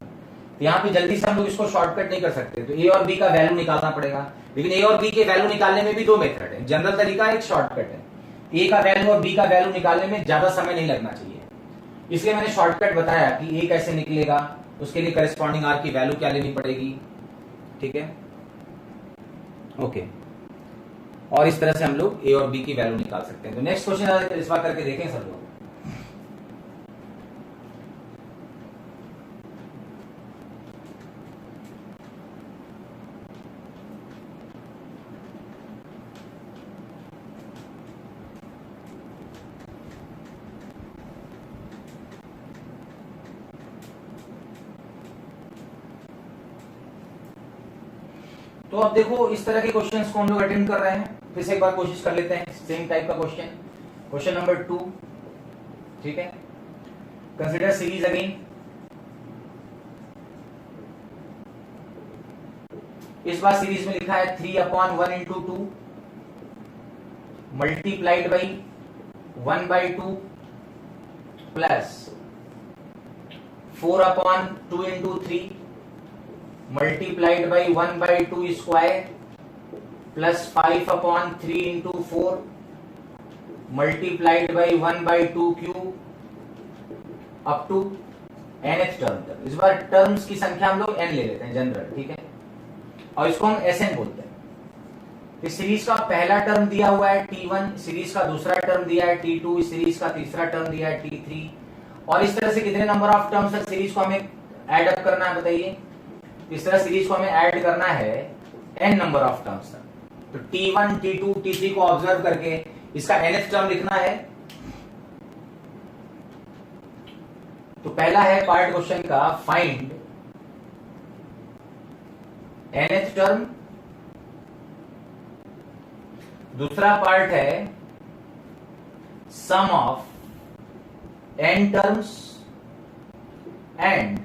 तो यहाँ पे जल्दी से हम लोग इसको शॉर्टकट नहीं कर सकते, तो ए और बी का वैल्यू निकालना पड़ेगा। लेकिन ए और बी के वैल्यू निकालने में भी दो मेथड है, जनरल तरीका एक शॉर्टकट है। ए का वैल्यू और बी का वैल्यू निकालने में ज्यादा समय नहीं लगना चाहिए, इसलिए मैंने शॉर्टकट बताया कि ए कैसे निकलेगा, उसके लिए करस्पॉन्डिंग आर की वैल्यू क्या लेनी पड़ेगी। ठीक है, ओके। और इस तरह से हम लोग ए और बी की वैल्यू निकाल सकते हैं। तो नेक्स्ट क्वेश्चन इस बार करके देखें सब लोग। तो अब देखो इस तरह के क्वेश्चंस को हम लोग अटेंड कर रहे हैं। फिर से एक बार कोशिश कर लेते हैं सेम टाइप का क्वेश्चन, क्वेश्चन नंबर 2। ठीक है, कंसीडर सीरीज अगेन। इस बार सीरीज में लिखा है 3/1 into 2 multiplied by 1/2 plus 4/2 into 3 multiplied by 1/2 square plus 5/3 into 4 multiplied by 1/2 cube up to nth term तक। इस बार टर्म्स की संख्या हम लोग n ले लेते हैं जनरल, ठीक है, और इसको हम Sn बोलते हैं। इस सीरीज का पहला टर्म दिया हुआ है T1, सीरीज का दूसरा टर्म दिया है T2, सीरीज का तीसरा टर्म दिया है T3, और इस तरह से कितने नंबर ऑफ टर्म्स तक सीरीज को हमें एड अप करना है बताइए। इस तरह सीरीज को हमें ऐड करना है n नंबर ऑफ टर्म्स तक। तो T1, T2, T3 को ऑब्जर्व करके इसका nth टर्म लिखना है। तो पहला है पार्ट क्वेश्चन का फाइंड nth टर्म, दूसरा पार्ट है sum of n terms and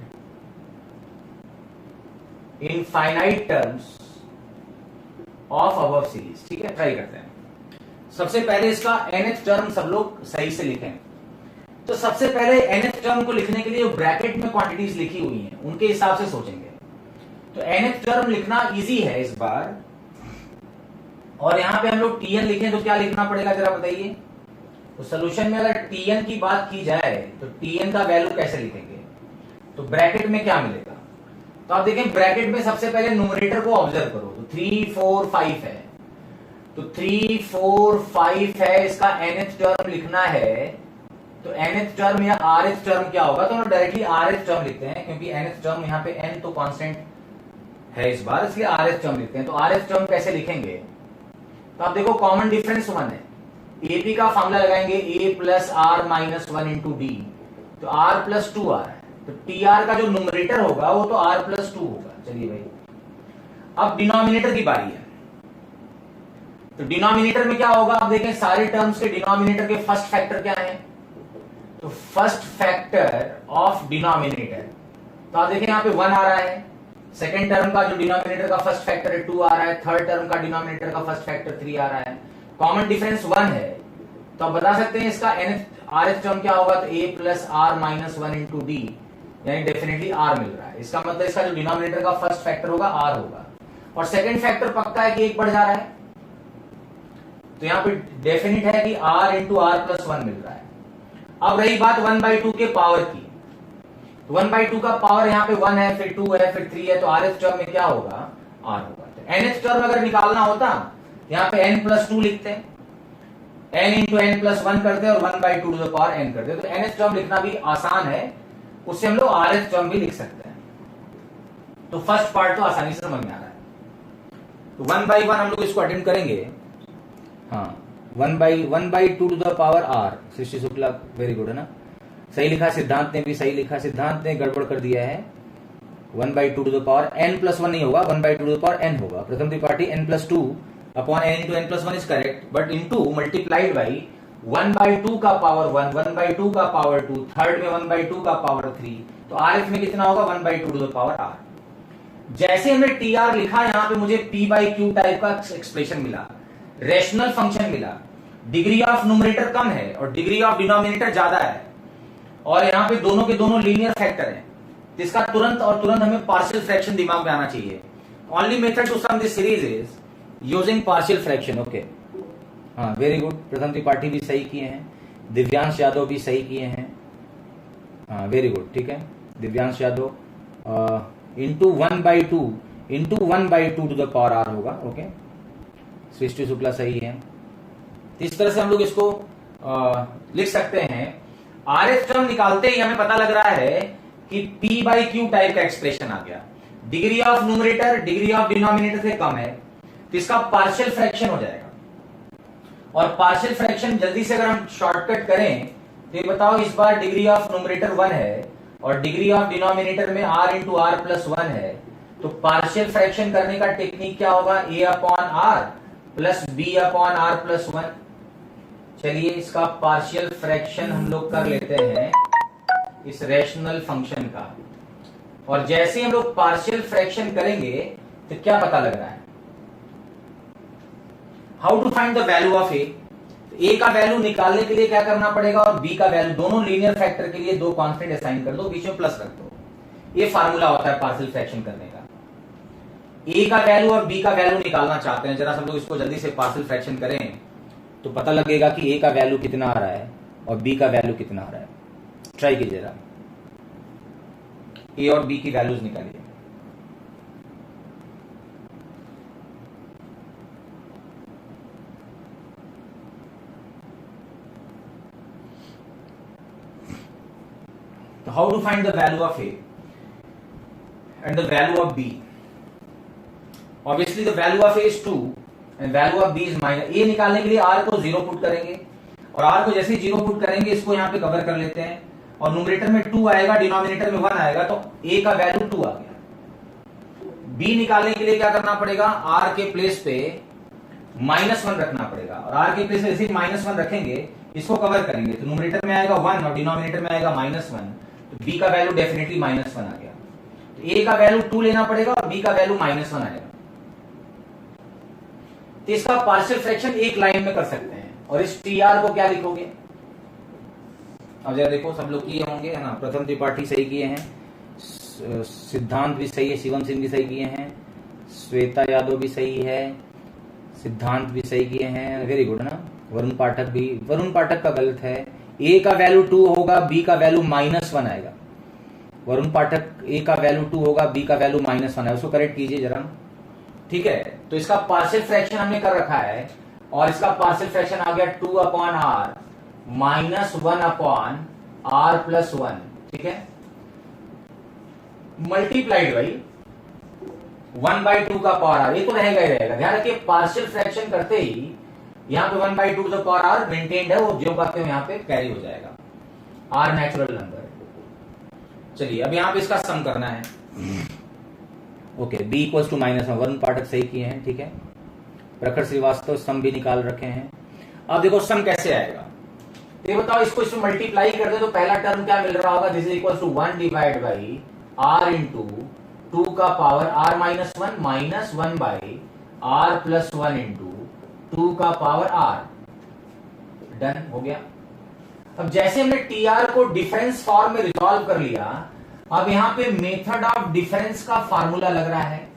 infinite terms of above series. ठीक है, ट्राई करते हैं। सबसे पहले इसका nth टर्म सब लोग सही से लिखें। तो सबसे पहले nth टर्म को लिखने के लिए ब्रैकेट में क्वांटिटीज लिखी हुई हैं उनके हिसाब से सोचेंगे। तो nth टर्म लिखना इजी है इस बार। और यहां पे हम लोग Tn लिखें तो क्या लिखना पड़ेगा जरा बताइए। तो सोल्यूशन में अगर Tn की बात की जाए तो Tn का वैल्यू कैसे लिखेंगे, तो ब्रैकेट में क्या मिलेगा। तो आप देखें ब्रैकेट में सबसे पहले न्यूमरेटर को ऑब्जर्व करो। तो 3, 4, 5 है, तो 3, 4, 5 है, इसका nth टर्म लिखना है तो nth टर्म या rth टर्म क्या होगा, तो हम डायरेक्टली rth टर्म लिखते हैं, क्योंकि nth टर्म यहाँ पे n तो कांस्टेंट है इस बार, इसलिए rth टर्म लिखते हैं। तो rth टर्म कैसे लिखेंगे, तो आप देखो कॉमन डिफरेंस 1 है, AP का फॉर्मूला लगाएंगे a plus R minus 1 into D, तो r प्लस 2 r है, तो tr का जो न्यूमरेटर होगा वो तो r प्लस 2 होगा। चलिए भाई, अब डिनोमिनेटर की बारी है, तो डिनोमिनेटर में क्या होगा, आप देखें सारे टर्म्स के डिनोमिनेटर के फर्स्ट फैक्टर क्या है, तो फर्स्ट फैक्टर ऑफ डिनोमिनेटर, तो आप देखें यहाँ पे 1 आ रहा है, सेकेंड टर्म का जो डिनोमिनेटर का फर्स्ट फैक्टर है 2 आ रहा है, थर्ड टर्म का डिनोमिनेटर का फर्स्ट फैक्टर 3 आ रहा है, कॉमन डिफरेंस 1 है, तो आप बता सकते हैं इसका rth टर्म क्या होगा, तो a plus R minus 1 into D, यानी डेफिनेटली r मिल रहा है। इसका मतलब इसका जो डिनोमिनेटर का फर्स्ट फैक्टर होगा r होगा, और सेकेंड फैक्टर पक्का है कि 1 बढ़ जा रहा है, तो यहां पे डेफिनेट है कि r इंटू आर प्लस 1 मिल रहा है। अब रही बात 1/2 के पावर की, तो 1/2 का पावर यहाँ पे 1 है, फिर 2 है, फिर 3 है, तो rth टर्म में क्या होगा, r होगा। तो nth टर्म अगर निकालना होता, यहाँ पे n प्लस 2 लिखते हैं, n इंटू n प्लस 1 करते हैं और 1/2 टू द पावर n करते हैं, तो nth टर्म लिखना भी आसान है, उससे हम लोग rth टर्म भी लिख सकते हैं। तो फर्स्ट पार्ट तो आसानी से समझ में आ रहा है, तो 1 by 1 हम लोग इसको अटेम्प्ट करेंगे। हाँ, 1/2 to the power r, Srishti Shukla very good है ना, सही लिखा, सिद्धांत ने भी सही लिखा, सिद्धांत ने गड़बड़ कर दिया है, 1/2 to the power n plus 1 नहीं होगा, 1/2 टू द पावर n होगा। प्रथम Tripathi n plus 2 upon n into n plus 1 is correct, but into multiplied by 1/2 का पावर 1, 1/2 का पावर 2, थर्ड में 1/2 का पावर 3, तो rth में कितना होगा, 1/2 टू द पावर r। जैसे हमने tr लिखा, यहां पे मुझे p बाई क्यू टाइप का एक्सप्रेशन मिला, रेशनल फंक्शन मिला, डिग्री ऑफ न्यूमरेटर कम है और डिग्री ऑफ डिनोमिनेटर ज्यादा है, और यहाँ पे दोनों के दोनों लीनियर फैक्टर हैं, तो इसका तुरंत हमें पार्शियल फ्रैक्शन दिमाग में आना चाहिए। Only method to sum this series is using partial fraction. Okay, हाँ वेरी गुड, प्रथम त्रिपाठी भी सही किए हैं, दिव्यांश यादव भी सही किए हैं, हाँ वेरी गुड, ठीक है, Divyansh Yadav into 1/2 to the power r होगा। ओके, सृष्टि शुक्ला सही है। इस तरह से हम लोग इसको लिख सकते हैं। rth टर्म निकालते ही हमें पता लग रहा है कि p बाई क्यू टाइप का एक्सप्रेशन आ गया, degree of numerator degree of denominator से कम है, तो इसका पार्शियल फ्रैक्शन हो जाएगा, और पार्शियल फ्रैक्शन जल्दी से अगर हम शॉर्टकट करें तो ये बताओ, इस बार डिग्री ऑफ न्यूमरेटर 1 है और डिग्री ऑफ डिनोमिनेटर में r इंटू आर प्लस 1 है, तो पार्शियल फ्रैक्शन करने का टेक्निक क्या होगा, a upon R plus b upon R plus 1। चलिए इसका पार्शियल फ्रैक्शन हम लोग कर लेते हैं इस रेशनल फंक्शन का, और जैसे ही हम लोग पार्शियल फ्रैक्शन करेंगे तो क्या पता लग रहा है, how to find the value of a। a का वैल्यू निकालने के लिए क्या करना पड़ेगा, और b का वैल्यू, दोनों लीनियर फैक्टर के लिए दो कांस्टेंट असाइन कर दो, बीच में प्लस रख दो, ये फार्मूला होता है पार्शियल फ्रैक्शन करने का। a का वैल्यू और b का वैल्यू निकालना चाहते हैं, जरा हम लोग इसको जल्दी से पार्शियल फ्रैक्शन करें तो पता लगेगा कि a का वैल्यू कितना आ रहा है और b का वैल्यू कितना आ रहा है। ट्राई कीजिए जरा, a और b की वैल्यूज निकालिए। तो how to find the value of a and the value of b? Obviously the value of a is 2 and value of b is minus। a निकालने के लिए r को 0 पुट करेंगे, और r को जैसे ही 0 पुट करेंगे इसको यहाँ पे कवर कर लेते हैं, और न्यूमरेटर में 2 आएगा, डिनोमिनेटर में 1 आएगा, तो a का वैल्यू 2 आ गया। b निकालने के लिए क्या करना पड़ेगा, r के प्लेस पे -1 रखना पड़ेगा, और r के प्लेस पे जैसे -1 रखेंगे इसको कवर करेंगे, तो न्यूमरेटर में आएगा 1 और डिनोमिनेटर में आएगा -1, तो b का वैल्यू डेफिनेटली -1 आ गया। तो a का वैल्यू 2 लेना पड़ेगा और b का वैल्यू -1 आएगा, तो इसका पार्शियल फ्रैक्शन एक लाइन में कर सकते हैं। और इस tr को क्या लिखोगे, अब जरा देखो, सब लोग किए होंगे है ना, प्रथम त्रिपाठी सही किए हैं, सिद्धांत भी सही है, शिवम सिंह भी सही किए हैं, श्वेता यादव भी सही है, सिद्धांत भी सही किए हैं, वेरी गुड ना। वरुण पाठक का गलत है, a का वैल्यू 2 होगा, b का वैल्यू -1 आएगा। वरुण पाठक, a का वैल्यू 2 होगा, b का वैल्यू -1 है, उसको करेक्ट कीजिए जरा, ठीक है। तो इसका पार्शियल फ्रैक्शन हमने कर रखा है, और इसका पार्शियल फ्रैक्शन आ गया 2 अपॉन आर -1/r+1, ठीक है, मल्टीप्लाइड बाई 1/2 का पावर r, ये तो रहेगा ही रहेगा। ध्यान रखिए पार्शियल फ्रैक्शन करते ही यहां पे 1/2 का पावर r मेंटेन्ड है, वो जो कहते हैं यहां पे कैरी हो जाएगा, r नेचुरल नंबर है। चलिए अब यहां पे इसका सम करना है। ओके, b इक्वल्स टू -1 पाठक सही किए हैं, ठीक है। प्रखर श्रीवास्तव सम भी निकाल रखे हैं। अब देखो सम कैसे आएगा, ये बताओ, इसको इसमें मल्टीप्लाई कर दे तो पहला टर्म क्या मिल रहा होगा, this is equal to 1 divide by r into 2 का power r -1 -1 by r+1 into 2 का पावर r। डन हो गया। अब जैसे हमने tr को डिफरेंस फॉर्म में रिजॉल्व कर लिया, अब यहां पे मेथड ऑफ डिफरेंस का फार्मूला लग रहा है।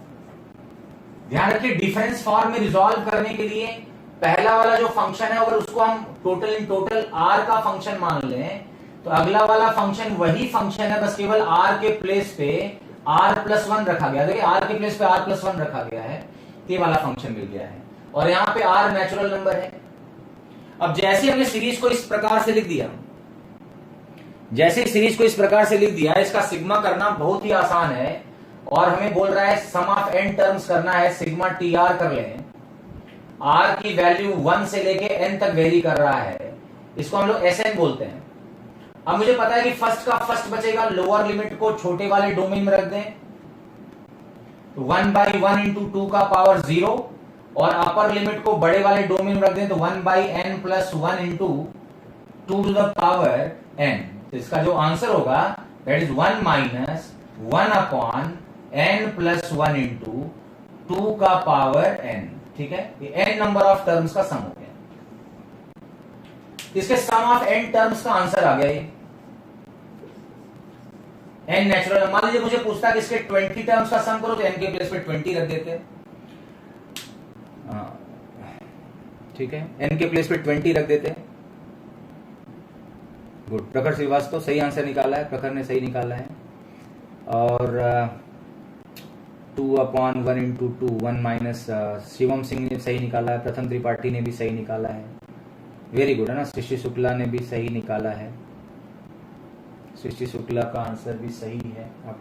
ध्यान रखिए डिफरेंस फॉर्म में रिजॉल्व करने के लिए पहला वाला जो फंक्शन है अगर उसको हम टोटल इन टोटल r का फंक्शन मान लें, तो अगला वाला फंक्शन वही फंक्शन है, बस केवल r के प्लेस पे r+1 रखा गया। देखिए r के प्लेस पे r+1 रखा गया है, ये वाला फंक्शन मिल गया है, और यहां पे r नेचुरल नंबर है। अब जैसे हमने सीरीज को इस प्रकार से लिख दिया, जैसे सीरीज को इस प्रकार से लिख दिया, इसका सिग्मा करना बहुत ही आसान है, और हमें बोल रहा है सम ऑफ n टर्म्स करना है, सिग्मा tr कर लें। r की वैल्यू 1 से लेके n तक वेरी कर रहा है, इसको हम लोग Sn बोलते हैं। अब मुझे पता है कि फर्स्ट का फर्स्ट बचेगा, लोअर लिमिट को छोटे वाले डोमेन में रख दें, 1/1 इंटू 2 का पावर 0, और अपर लिमिट को बड़े वाले डोमेन में रख दें तो 1/n+1 into 2 to the power n। तो इसका जो आंसर होगा दैट इज 1 - 1/n+1 इंटू 2 का पावर n, ठीक है। ये n नंबर ऑफ टर्म्स का सम हो गया, इसके सम ऑफ n टर्म्स का आंसर आ गया। ये n नेचुरल, मान लीजिए मुझे पूछता कि इसके 20 टर्म्स का सम करो, तो n के प्लेस पे 20 रख देते हैं, ठीक है, n के प्लेस पे 20 रख देते हैं। गुड, प्रखर श्रीवास्तव सही आंसर निकाला है, प्रखर ने सही निकाला है। और 2/1 इंटू 2 1 माइनस शिवम सिंह ने सही निकाला है, प्रथम त्रिपाठी ने भी सही निकाला है, वेरी गुड है ना। सृष्टि शुक्ला ने भी सही निकाला है, सृष्टि शुक्ला का आंसर भी सही है। अब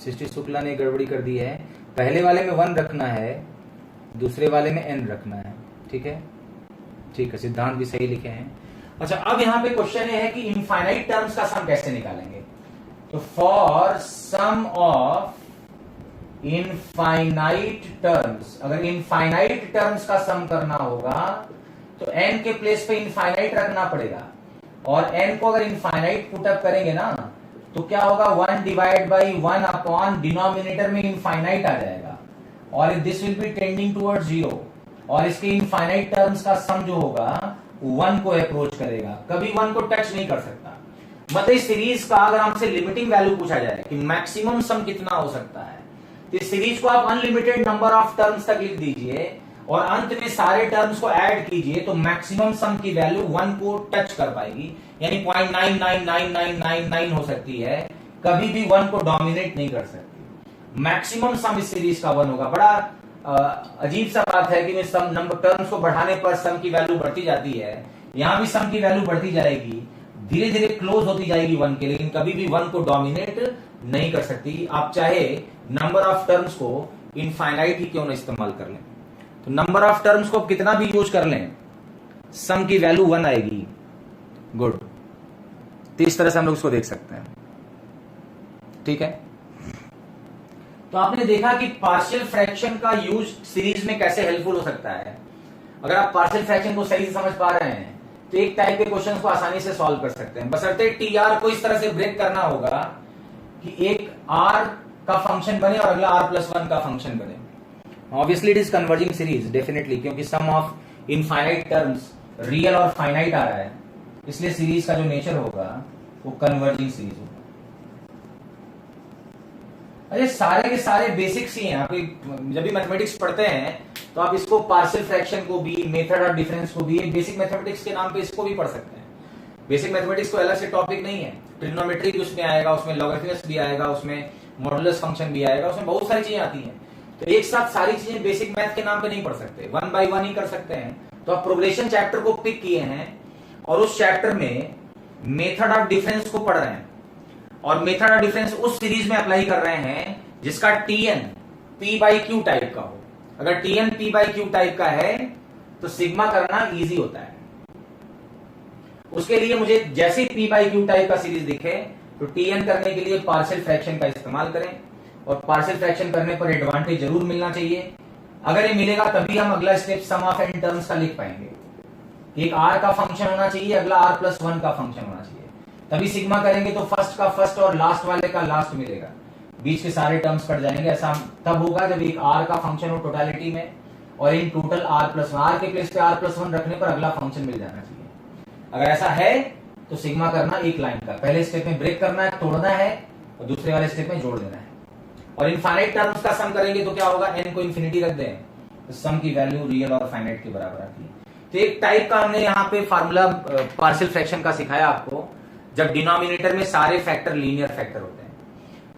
सृष्टि शुक्ला ने गड़बड़ी कर दी है, पहले वाले में 1 रखना है, दूसरे वाले में n रखना है, ठीक है, ठीक है, सिद्धांत भी सही लिखे हैं। अच्छा, अब यहां पे क्वेश्चन ये है कि इनफाइनाइट टर्म्स का सम कैसे निकालेंगे। तो for sum of infinite terms, अगर इनफाइनाइट टर्म्स का सम करना होगा तो n के प्लेस पे इनफाइनाइट रखना पड़ेगा, और n को अगर इनफाइनाइट पुटअप करेंगे ना तो क्या होगा, 1 डिवाइड बाई 1 अपॉन डिनोमिनेटर में इनफाइनाइट आ जाएगा, और this will be tending towards 0, और इसके इनफाइनाइट टर्म्स का सम जो होगा 1 को अप्रोच करेगा, कभी 1 को टच नहीं कर सकता। मतलब इस सीरीज का अगर हमसे लिमिटिंग वैल्यू पूछा जाए कि मैक्सिमम सम कितना हो सकता है, तो इस सीरीज को आप अनलिमिटेड नंबर ऑफ टर्म्स तक लिख दीजिए और अंत में सारे टर्म्स को ऐड कीजिए, तो मैक्सिमम सम की वैल्यू 1 को टच कर पाएगी, यानी 0.999999 हो सकती है, कभी भी 1 को डोमिनेट नहीं कर सकती। मैक्सिमम सम इस सीरीज का 1 होगा। बड़ा अजीब सा बात है कि सम नंबर टर्म्स को बढ़ाने पर सम की वैल्यू बढ़ती जाती है, यहां भी सम की वैल्यू बढ़ती जाएगी, धीरे धीरे क्लोज होती जाएगी 1 के, लेकिन कभी भी 1 को डोमिनेट नहीं कर सकती। आप चाहे नंबर ऑफ टर्म्स को इनफाइनाइट ही क्यों ना इस्तेमाल कर लें, तो नंबर ऑफ टर्म्स को कितना भी यूज कर लें, सम की वैल्यू 1 आएगी। गुड, तो इस तरह से हम लोग इसको देख सकते हैं, ठीक है। तो आपने देखा कि पार्शियल फ्रैक्शन का यूज सीरीज में कैसे हेल्पफुल हो सकता है। अगर आप पार्शियल फ्रैक्शन को सही से समझ पा रहे हैं तो एक टाइप के क्वेश्चन को आसानी से सॉल्व कर सकते हैं, बशर्ते टीआर को इस तरह से ब्रेक करना होगा कि एक आर का फंक्शन बने और अगला r+1 का फंक्शन बने। Obviously it is converging series definitely, क्योंकि सम ऑफ इनफाइनाइट टर्म्स रियल और फाइनाइट आ रहा है, इसलिए सीरीज का जो नेचर होगा वो कन्वर्जिंग सीरीज होगा। अरे सारे के सारे बेसिक्स ही हैं, आप जब भी मैथमेटिक्स पढ़ते हैं तो आप इसको पार्शियल फ्रैक्शन को भी, मेथड ऑफ डिफरेंस को भी, बेसिक मैथमेटिक्स के नाम पे इसको भी पढ़ सकते हैं। बेसिक मैथमेटिक्स को अलग से टॉपिक नहीं है, ट्रिग्नोमेट्री भी उसमें आएगा, उसमें लॉगरिथम्स भी आएगा, उसमें मॉडुलस फंक्शन भी आएगा, उसमें बहुत सारी चीजें आती हैं। तो एक साथ सारी चीजें बेसिक मैथ के नाम पे नहीं पढ़ सकते, 1 बाय 1 ही कर सकते हैं। तो आप प्रोग्रेशन चैप्टर को पिक किए हैं और उस चैप्टर में मेथड ऑफ डिफरेंस को पढ़ रहे हैं और मेथड ऑफ डिफरेंस उस सीरीज में अप्लाई कर रहे हैं जिसका TN P by Q type का हो। अगर TN P by Q type का है तो सिग्मा करना इजी होता है। उसके लिए मुझे जैसे पी बाई क्यू टाइप का सीरीज दिखे तो टीएन करने के लिए पार्शियल फ्रैक्शन का इस्तेमाल करें और पार्शियल फ्रैक्शन करने पर एडवांटेज जरूर मिलना चाहिए। अगर ये मिलेगा तभी हम अगला step sum of N terms का लिख पाएंगे। एक आर का फंक्शन होना चाहिए, अगला आर प्लस वन का फंक्शन होना चाहिए, तभी सिग्मा करेंगे तो फर्स्ट का फर्स्ट और लास्ट वाले का लास्ट मिलेगा, बीच के सारे टर्म्स कट जाएंगे। ऐसा तब होगा जब एक आर का फंक्शन हो टोटालिटी में और in total R plus one, R के प्लेस पे आर प्लस वन रखने पर अगला फंक्शन मिल जाना चाहिए। अगर ऐसा है तो सिग्मा करना एक लाइन का, पहले स्टेप में ब्रेक करना है, तोड़ना है और दूसरे वाले स्टेप में जोड़ देना है। और इनफाइनाइट टर्म्स का सम करेंगे तो क्या होगा, एन को इन्फिनिटी रख दें तो सम की वैल्यू रियल और फाइनाइट के बराबर आती है। तो एक टाइप का हमने यहाँ पे फार्मूला पार्शियल फ्रैक्शन का सिखाया आपको, जब डिनोमिनेटर में सारे फैक्टर लीनियर फैक्टर होते हैं।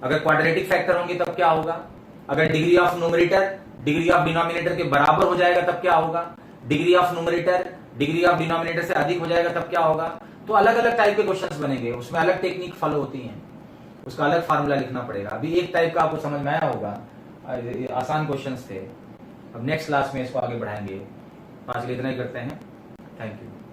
अगर क्वाड्रेटिक फैक्टर होंगे तब क्या होगा, अगर degree of numerator degree of denominator के बराबर हो जाएगा तब क्या होगा, degree of numerator degree of denominator से अधिक हो जाएगा तब क्या होगा। तो अलग अलग टाइप के क्वेश्चंस बनेंगे, उसमें अलग टेक्निक फॉलो होती है, उसका अलग फार्मूला लिखना पड़ेगा। अभी एक टाइप का आपको समझ में आया होगा, आसान क्वेश्चंस थे। अब नेक्स्ट क्लास में इसको आगे बढ़ाएंगे। आज के लिए इतना ही करते हैं। Thank you.